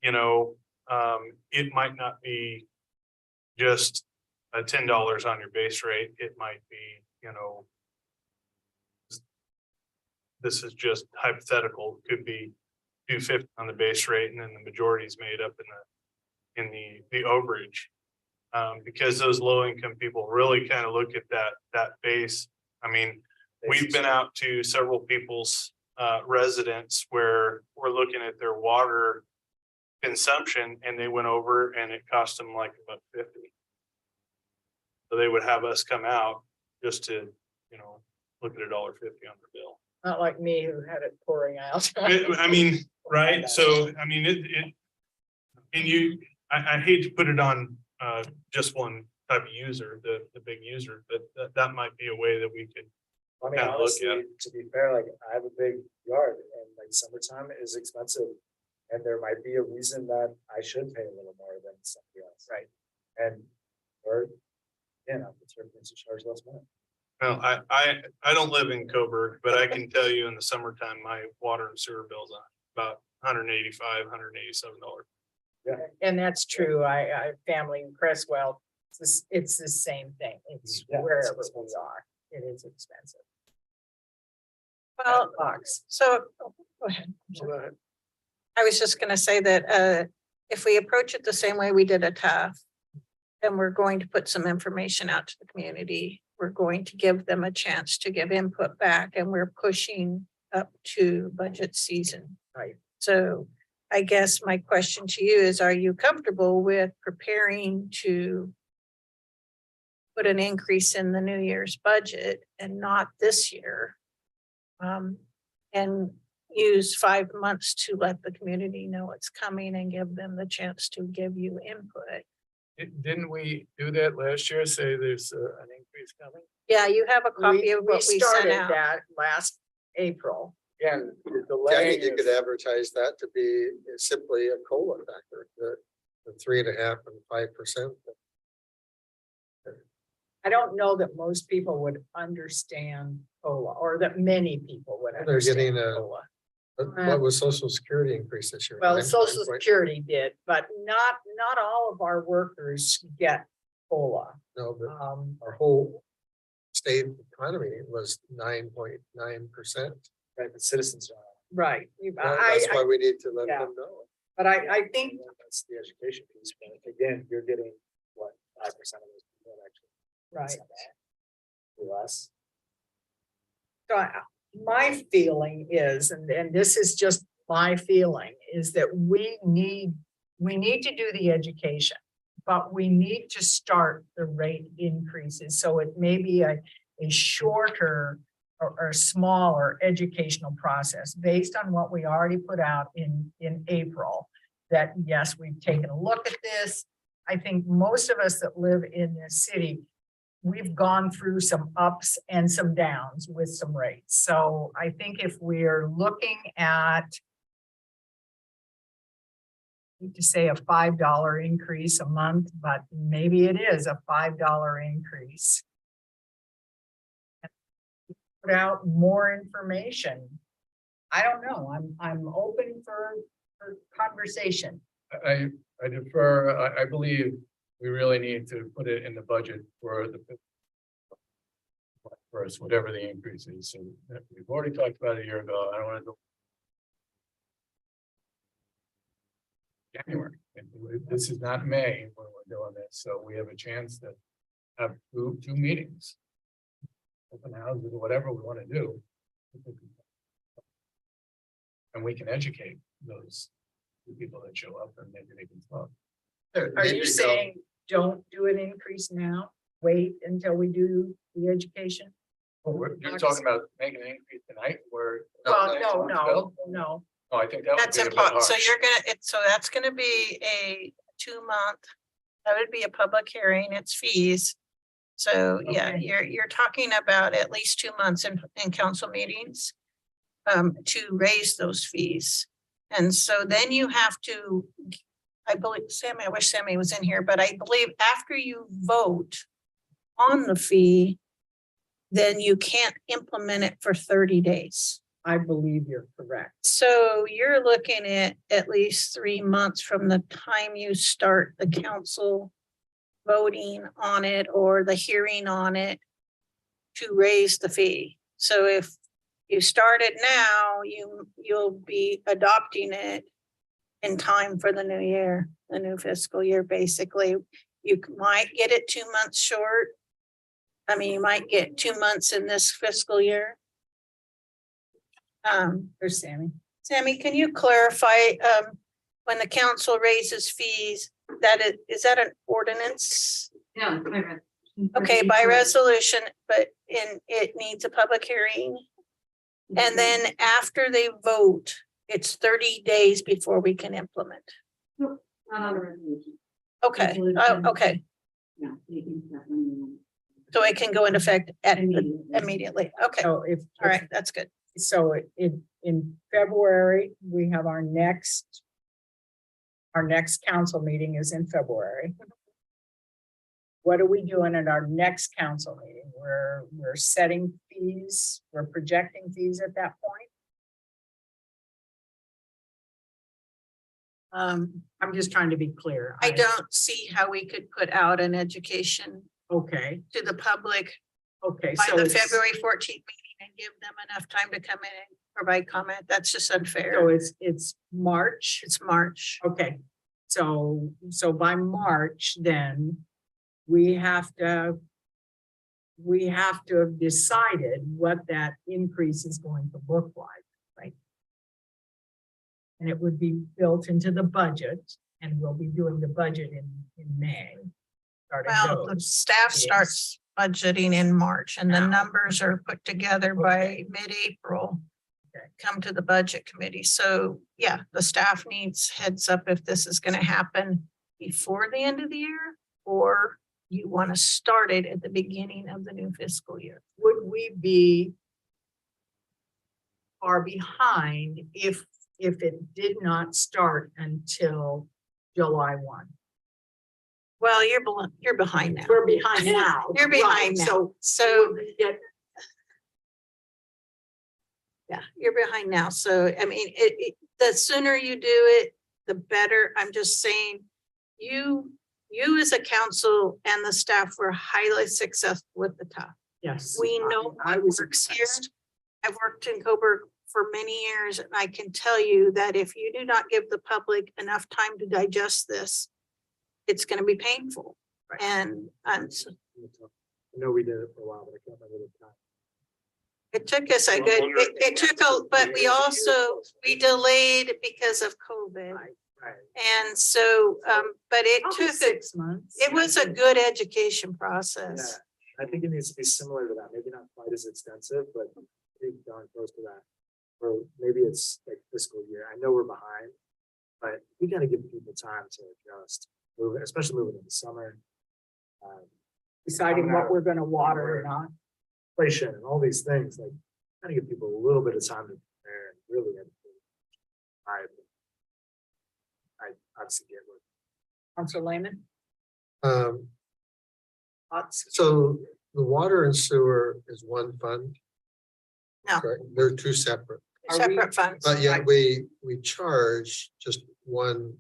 it might not be just $10 on your base rate. It might be, this is just hypothetical, could be $2.50 on the base rate, and then the majority is made up in the overage. Because those low income people really kind of look at that base. I mean, we've been out to several people's residents where we're looking at their water consumption, and they went over and it cost them like $1.50. So they would have us come out just to, look at $1.50 on their bill. Not like me who had it pouring out. I mean, right, so, I mean, I hate to put it on just one type of user, the big user, but that might be a way that we could. I mean, Kinda look honestly, at to be fair, like, I have a big yard and like summertime is expensive. And there might be a reason that I should pay a little more than somebody else. Right. And, it's to charge less money. Well, I don't live in Coburg, but I can tell you in the summertime, my water and sewer bills on about $185, $187. And that's true. I family in Crestwell, it's the same thing. It's Yeah, it's wherever we expensive. are. It is expensive. Well, Box. so, go ahead. I was just gonna say that, if we approach it the same way we did a TAF, then we're going to put some information out to the community. We're going to give them a chance to give input back, and we're pushing up to budget season. Right. So I guess my question to you is, are you comfortable with preparing to put an increase in the New Year's budget and not this year? And use 5 months to let the community know it's coming and give them the chance to give you input. Didn't we do that last year? Say there's an increase coming? Yeah, you have a copy of what we sent started out. that last April. Again, the I delay think you could is- advertise that to be simply a COLA factor, the 3.5% and 5%. I don't know that most people would understand COLA, or that many people would They're getting understand a- COLA. What was social security increase this year? Well, 9 Social point- Security did, but not all of our workers get COLA. No, but Um, our whole state economy was 9.9%. Right, but citizens are. right. That's why we need to let yeah. them know. But I think, That's the education piece, but again, you're getting what, 5% of those people that actually. right. Less. So my feeling is, and this is just my feeling, is that we need we need to do the education, but we need to start the rate increases. So it may be a shorter or smaller educational process based on what we already put out in April. That yes, we've taken a look at this. I think most of us that live in this city, we've gone through some ups and some downs with some rates. So I think if we're looking at, I hate to say a $5 increase a month, but maybe it is a $5 increase. Put out more information. I don't know. I'm open for conversation. I defer, I believe we really need to put it in the budget for the first, whatever the increase is. So we've already talked about it a year ago. I don't want to go January. This is not May when we're doing this, so we have a chance to have two meetings. Open houses or whatever we want to do. And we can educate those people that show up and maybe they can talk. Are you saying don't do an increase now? Wait until we do the education? You're talking about making an increase tonight where. Well, no. Oh, I think that would That's be a bit important. So harsh. you're gonna, so that's gonna be a 2-month, that would be a public hearing, it's fees. So yeah, Okay. you're talking about at least 2 months in council meetings to raise those fees. And so then you have to, I believe, Sammy, I wish Sammy was in here, but I believe after you vote on the fee, then you can't implement it for 30 days. I believe you're correct. So you're looking at least 3 months from the time you start the council voting on it or the hearing on it to raise the fee. So if you start it now, you'll be adopting it in time for the new year, the new fiscal year, basically. You might get it 2 months short. I mean, you might get 2 months in this fiscal year. There's Sammy. Sammy, can you clarify, when the council raises fees, is that an ordinance? Yeah. it's by resolution. Okay, by resolution, but it needs a public hearing. And then after they vote, it's 30 days before we can implement. Not on a resolution. Okay, Resolution. okay, Yeah. you can definitely- so it can go into effect Immediately. immediately. Okay, all So if, right, that's good. so in February, we have our next council meeting is in February. What are we doing at our next council meeting? We're setting fees, we're projecting fees at that point. I'm just trying to be clear. I don't see how we could put out an education Okay, to the public okay. by so the it's- February 14th meeting and give them enough time to come in and provide comment. That's just So unfair. it's March. It's March. Okay, so by March, then we have to have decided what that increase is going to look like, right? And it would be built into the budget, and we'll be doing the budget in May. starting Well, the those. staff Yes. starts budgeting in March and the Now. numbers are put together by Okay. mid-April. Okay. Come to the budget committee. So yeah, the staff needs heads up if this is gonna happen before the end of the year or you want to start it at the beginning of the new fiscal year. Would we be far behind if it did not start until July 1? Well, you're behind now. We're behind now. You're behind right, now. So So we get yeah, you're behind now. So, I mean, the sooner you do it, the better. I'm just saying, you as a council and the staff were highly successful with the TUF. yes. We know I what was works here. impressed. I've worked in Coburg for many years and I can tell you that if you do not give the public enough time to digest this, it's going to be painful. Right. And I know we did it for a while, but I can't remember the time. it took us a Well, good, wonder- it took a, but we also, we delayed because of COVID. And so, but it Probably took, 6 months. it was a good education process. I think it needs to be similar to that, maybe not quite as extensive, but pretty darn close to that. Or maybe it's like fiscal year, I know we're behind, but we gotta give people time to adjust, especially moving in the summer. Deciding what we're gonna water or not. Inflation and all these things, like, gotta give people a little bit of time to prepare and really educate. I obviously get what. Counselor Lehman? Thoughts? So the water and sewer is one fund? No. Correct? They're two separate, Separate funds. but yet we charge just one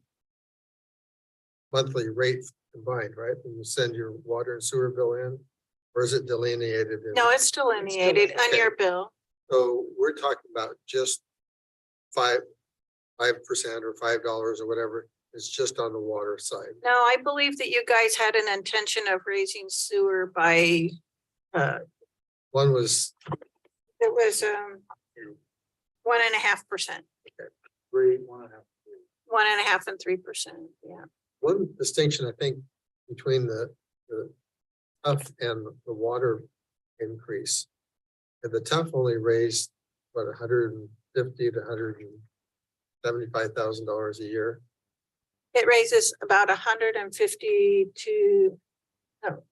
monthly rate combined, right? When you send your water and sewer bill in, or is it delineated? in- No, it's delineated on your bill. So we're talking about just 5% or $5 or whatever, is just on the water side. No, I believe that you guys had an intention of raising sewer by, One was, it was, 1.5%, 1.5. 1.5 and 3%, yeah. one distinction, I think, between the tough and the water increase. And the tough only raised, what, $150,000 to $175,000 a year. It raises about 150 to, no.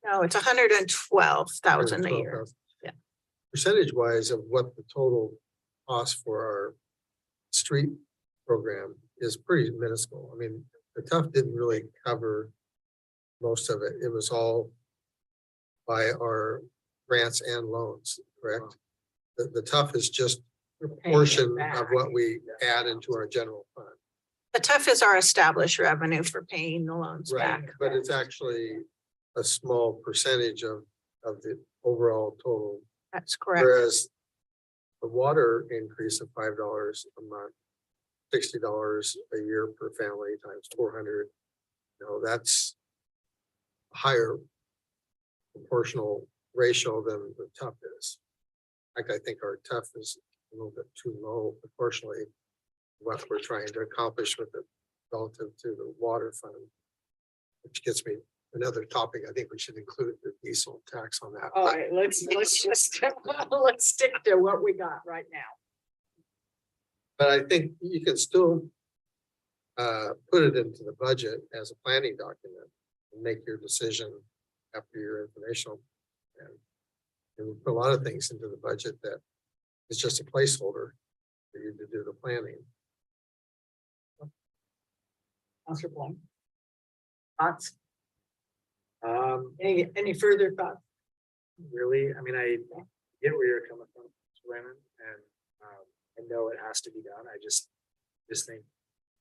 No, it's 112,000 a year. Yeah. Percentage wise of what the total cost for our street program is pretty minuscule. I mean, the tough didn't really cover most of it. It was all by our grants and loans, correct? The tough is just a portion of what we add into our general fund. The tough is our established revenue for paying the loans Right, back. but it's actually a small percentage of the overall total. That's correct. Whereas the water increase of $5 a month, $60 a year per family times 400, that's a higher proportional ratio than the tough is. Like, I think our tough is a little bit too low proportionally what we're trying to accomplish with it relative to the water fund. Which gets me another topic. I think we should include the diesel tax on that. All right, let's just, let's stick to what we got right now. But I think you can still put it into the budget as a planning document and make your decision after your informational. And we put a lot of things into the budget that is just a placeholder for you to do the planning. Counselor Bloom? Thoughts? Any further thoughts? Really, I mean, I get where you're coming from, Mr. Raymond, and I know it has to be done. I just think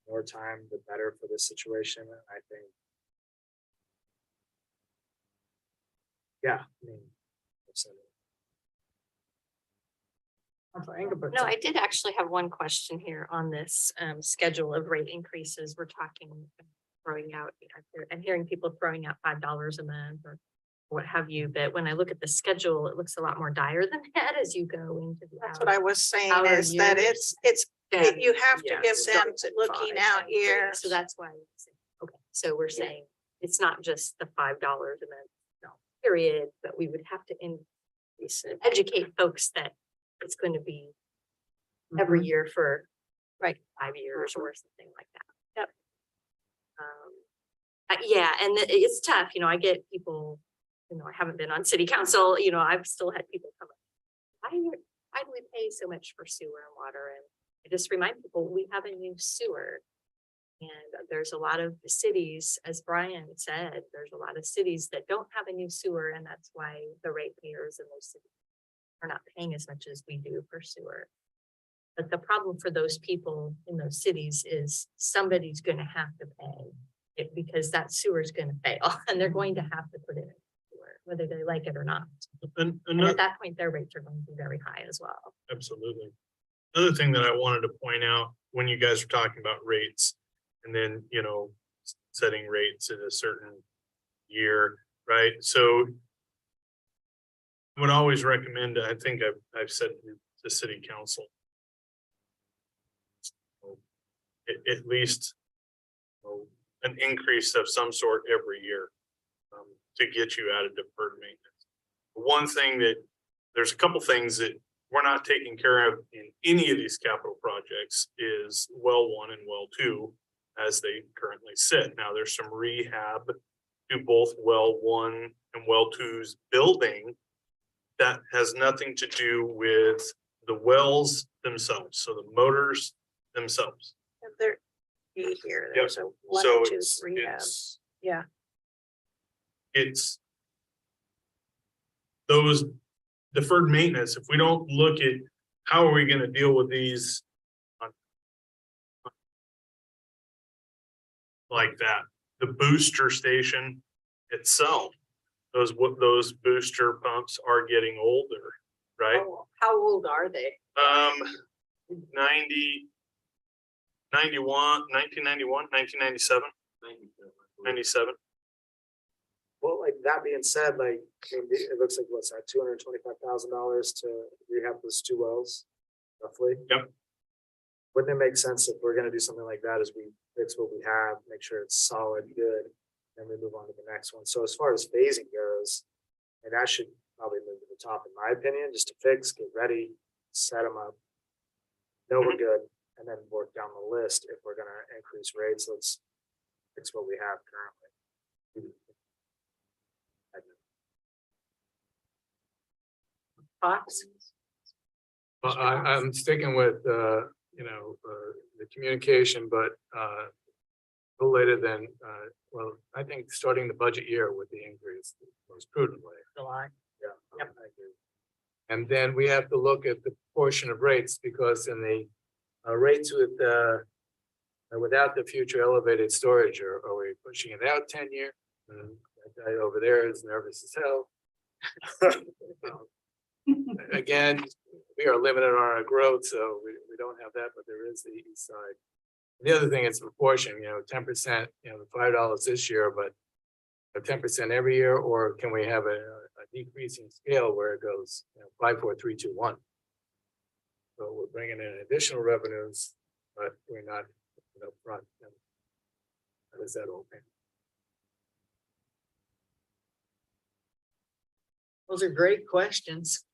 more time, the better for this situation. I think. Yeah, I mean. Counselor Engelbert? No, I did actually have one question here on this schedule of rate increases. We're talking, throwing out, I'm hearing people throwing out $5 a month or what have you, but when I look at the schedule, it looks a lot more dire than that as you go into the. That's what I was saying Our is that years. you have to Yeah, give them starts at looking 5, out here. So that's why, okay, so we're saying it's not just the $5 a month, no, period, but we would have to increase, educate folks that it's going to be every year for like 5 years or something like that. Yep. Yeah, and it's tough, I get people, I haven't been on city council, I've still had people come up. Why do we pay so much for sewer and water? And I just remind people, we have a new sewer. And there's a lot of cities, as Brian said, there's a lot of cities that don't have a new sewer, and that's why the ratepayers in those cities are not paying as much as we do for sewer. But the problem for those people in those cities is somebody's gonna have to pay it because that sewer is gonna fail and they're going to have to put it in sewer, whether they like it or not. And And at that point, their rates are going to be very high as well. absolutely. Another thing that I wanted to point out when you guys are talking about rates and then, setting rates in a certain year, right? So I would always recommend, I think I've said to city council, at least an increase of some sort every year to get you out of deferred maintenance. One thing that, there's a couple things that we're not taking care of in any of these capital projects is well 1 and well 2 as they currently sit. Now, there's some rehab to both well 1 and well 2's building that has nothing to do with the wells themselves, so the motors themselves. There, here, Yep. there's a one So or two it's, rehab. Yeah. it's those deferred maintenance, if we don't look at how are we gonna deal with these like that, the booster station itself, those booster pumps are getting older, right? How old are they? 1997. Well, like that being said, like, I mean, it looks like what's that, $225,000 to rehab those 2 wells, roughly? Yep. Wouldn't it make sense if we're gonna do something like that, is we fix what we have, make sure it's solid, good, then we move on to the next one. So as far as phasing goes, and that should probably move to the top, in my opinion, just to fix, get ready, set them up. Know we're good, and then work down the list. If we're gonna increase rates, let's fix what we have currently. Fox? Well, I'm sticking with, the communication, but, no later than, well, I think starting the budget year with the increase most prudently. July. Yeah. I agree. And then we have to look at the portion of rates, because in the rates with, without the future elevated storage, are we pushing it out 10-year? And that guy over there is nervous as hell. Again, we are limited on our growth, so we don't have that, but there is the east side. The other thing is proportion, 10%, the $5 this year, but 10% every year, or can we have a decreasing scale where it goes, 5, 4, 3, 2, 1? So we're bringing in additional revenues, but we're not upfront. How does that all pay? Those are great questions.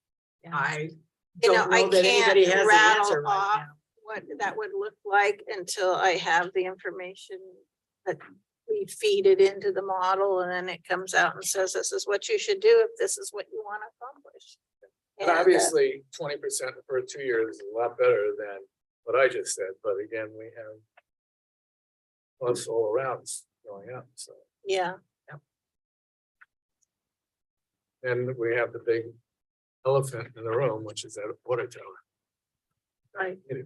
I You know, don't I know that anybody can't has the answer rattle off right now. what that would look like until I have the information that we feed it into the model, and then it comes out and says, this is what you should do if this is what you want to accomplish. But And, obviously, 20% for 2 years is a lot better than what I just said, but again, we have plus all around going up, so. yeah, Then we have the big elephant in the room, which is that water tower. Right. There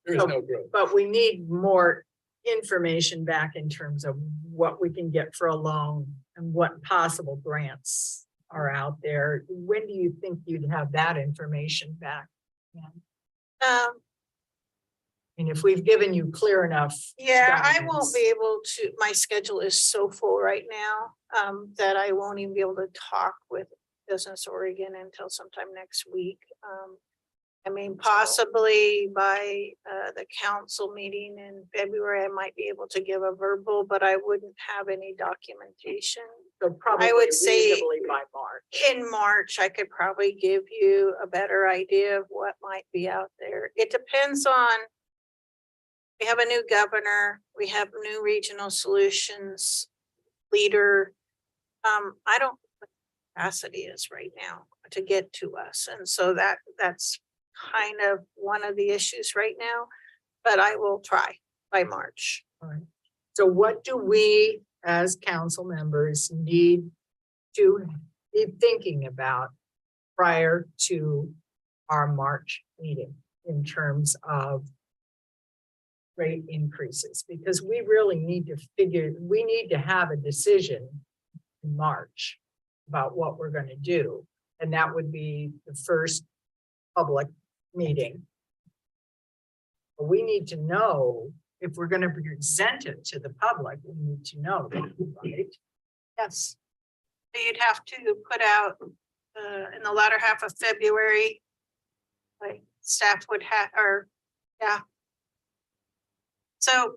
is no growth. But we need more information back in terms of what we can get for a loan and what possible grants are out there. When do you think you'd have that information back? And if we've given you clear enough. yeah, I won't guidance. be able to, my schedule is so full right now, that I won't even be able to talk with Business Oregon until sometime next week. I mean, possibly by the council meeting in February, I might be able to give a verbal, but I wouldn't have any documentation. So probably would say- reasonably by March. In March, I could probably give you a better idea of what might be out there. It depends on, we have a new governor, we have new regional solutions leader. I don't know what capacity is right now to get to us. And so that's kind of one of the issues right now, but I will try by March. All right. So what do we as council members need to be thinking about prior to our March meeting in terms of rate increases? Because we really need to have a decision in March about what we're going to do. And that would be the first public meeting. But we need to know if we're going to present it to the public, we need to know, right? Yes. So you'd have to put out in the latter half of February. Like staff would have, or, yeah. So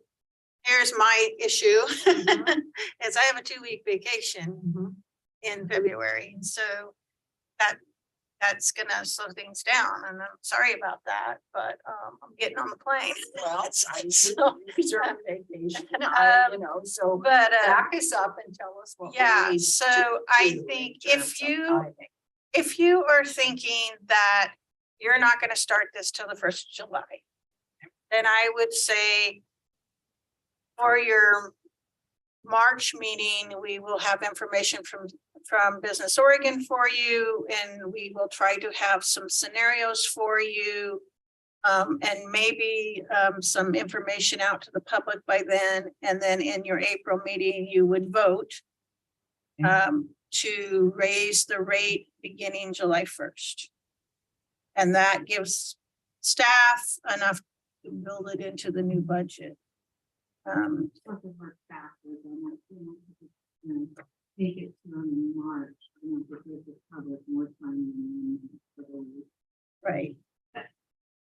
here's my issue, Mhm. is I have a 2-week vacation in February, so that's gonna slow things down, and I'm sorry about that, but, I'm getting on the plane. Well, So, reserve vacation, you know, so But, back us up and tell us what. we yeah, need so to I do in think terms if of you, timing. if you are thinking that you're not gonna start this till the 1st of July, then I would say for your March meeting, we will have information from Business Oregon for you, and we will try to have some scenarios for you. And maybe some information out to the public by then, and then in your April meeting, you would vote to raise the rate beginning July 1st. And that gives staff enough to build it into the new budget. Something work backwards on that, you know, take it to them in March, you know, to give the public more time. Right. I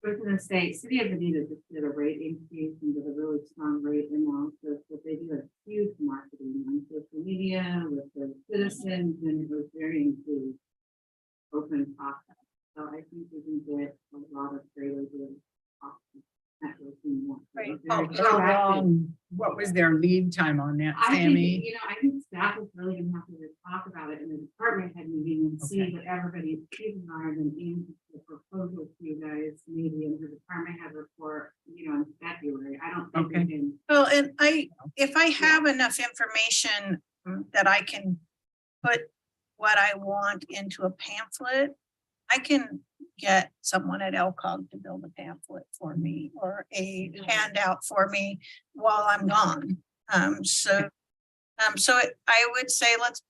was gonna say, City of Benita just did a rate increase and did a really strong rate analysis, but they do a huge marketing on social media with the citizens, and it was very inclusive, open process. So I think we can get a lot of great ideas. Right. How long, what was their lead time on that, I think, Sammy? you know, I think staff is really gonna have to talk about it in the department head meeting and see Okay. what everybody's feelings are, and then aim the proposal to you guys, maybe in the department head report, you know, in February. I don't think Okay. we can. Well, and if I have enough information that I can put what I want into a pamphlet, I can get someone at LCOG to build a pamphlet for me or a handout for me while I'm gone. So I would say let's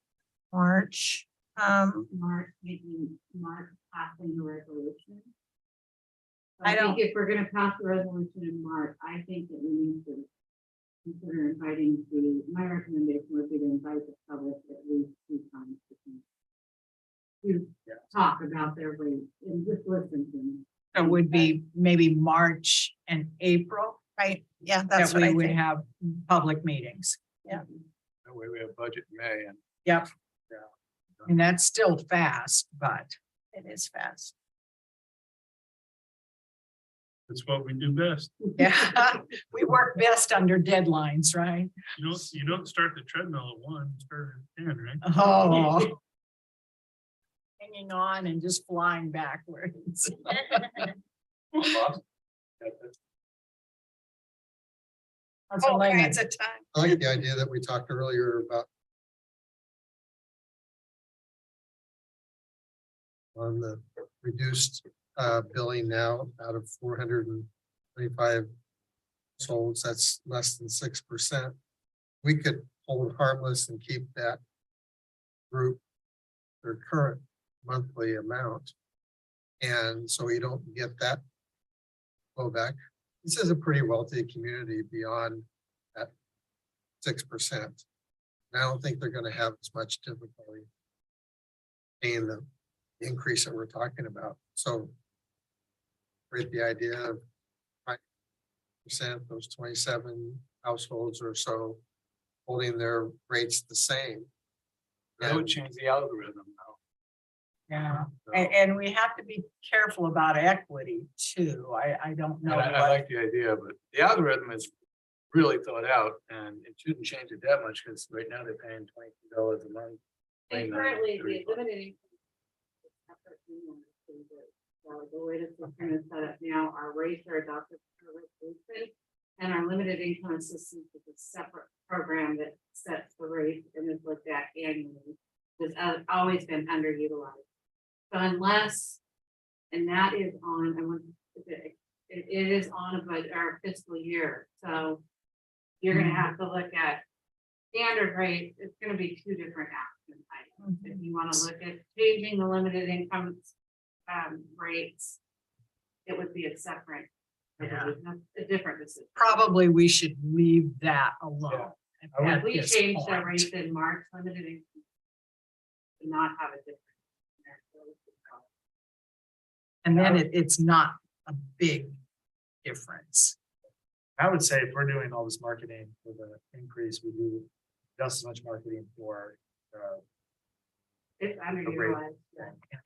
March. March, maybe March passing the resolution. I think if we're gonna pass the resolution in March, I think that we need to consider inviting my recommendation would be to invite the public at least 2 times to talk about their rates and just listen to them. So it would be maybe March and April Right, yeah, that's that what I we would think. have public meetings. That way we have budget in May and. Yep. And that's still fast, but It is fast. That's what we do best. yeah, we work best under deadlines, right? You don't start the treadmill at 1, start at 10, right? Oh. Hanging on and just flying backwards. All kinds of time. I like the idea that we talked earlier about on the reduced billing now out of 425 households, that's less than 6%. We could hold harmless and keep that group their current monthly amount. And so we don't get that blowback. This is a pretty wealthy community beyond that 6%. I don't think they're going to have as much difficulty paying the increase that we're talking about. So create the idea of 5%, those 27 households or so holding their rates the same. That would change the algorithm now. Yeah, So- and we have to be careful about equity too. I don't know. And I like the idea, but the algorithm is really thought out and it shouldn't change it that much because right now they're paying $22 a month. And currently, the limited income. So the way the system is set up now, our rates are adopted per resolution. And our limited income assistance is a separate program that sets the rate and is looked at annually. It's always been underutilized. So unless, and that is on, I want, it is on a budget, our fiscal year, so. You're gonna have to look at standard rate, it's gonna be 2 different action items. If you wanna look at changing the limited income rates, it would be a separate. Yeah. A different decision. Probably we should leave that alone. I would- at We this changed the point. rates in March, limited income. To not have a different. And then it's not a big difference. I would say if we're doing all this marketing for the increase, we do just as much marketing for, It's rate. underutilized.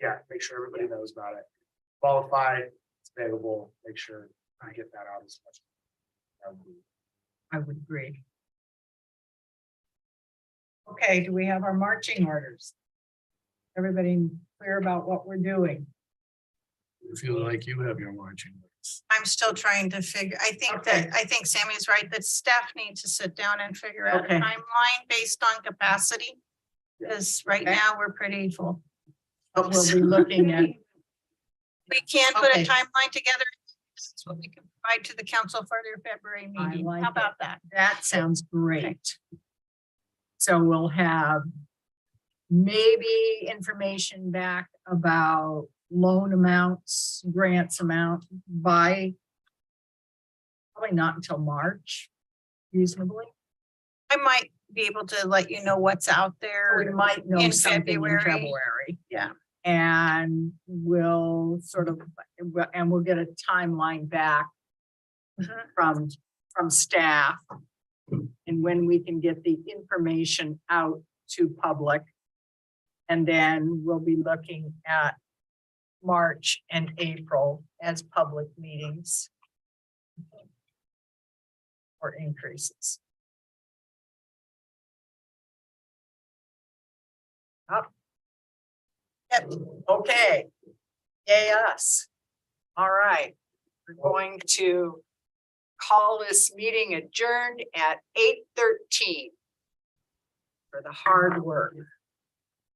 yeah, make sure everybody knows about it. Qualify, it's available, make sure I get that out as much. I would agree. Okay, do we have our marching orders? Everybody clear about what we're doing? You feel like you have your marching orders. I'm still trying to figure, I think Okay. I think Sammy's right, that staff need to sit down and figure out a Okay. timeline based on capacity. Because right Okay. now, we're pretty full. But we'll be looking at, We can put a Okay. timeline together. This is what we can provide to the council for their February I meeting. like How it. about that? that sounds great. So we'll have maybe information back about loan amounts, grants amount by probably not until March, reasonably. I might be able to let you know what's out We there. might know in something in February. February. Yeah. And we'll sort of, and we'll get a timeline back Mhm. from staff. And when we can get the information out to public. And then we'll be looking at March and April as public meetings. For increases. Up. Yep. Okay. Yay us. All right. We're going to call this meeting adjourned at 8:13 for the hard work.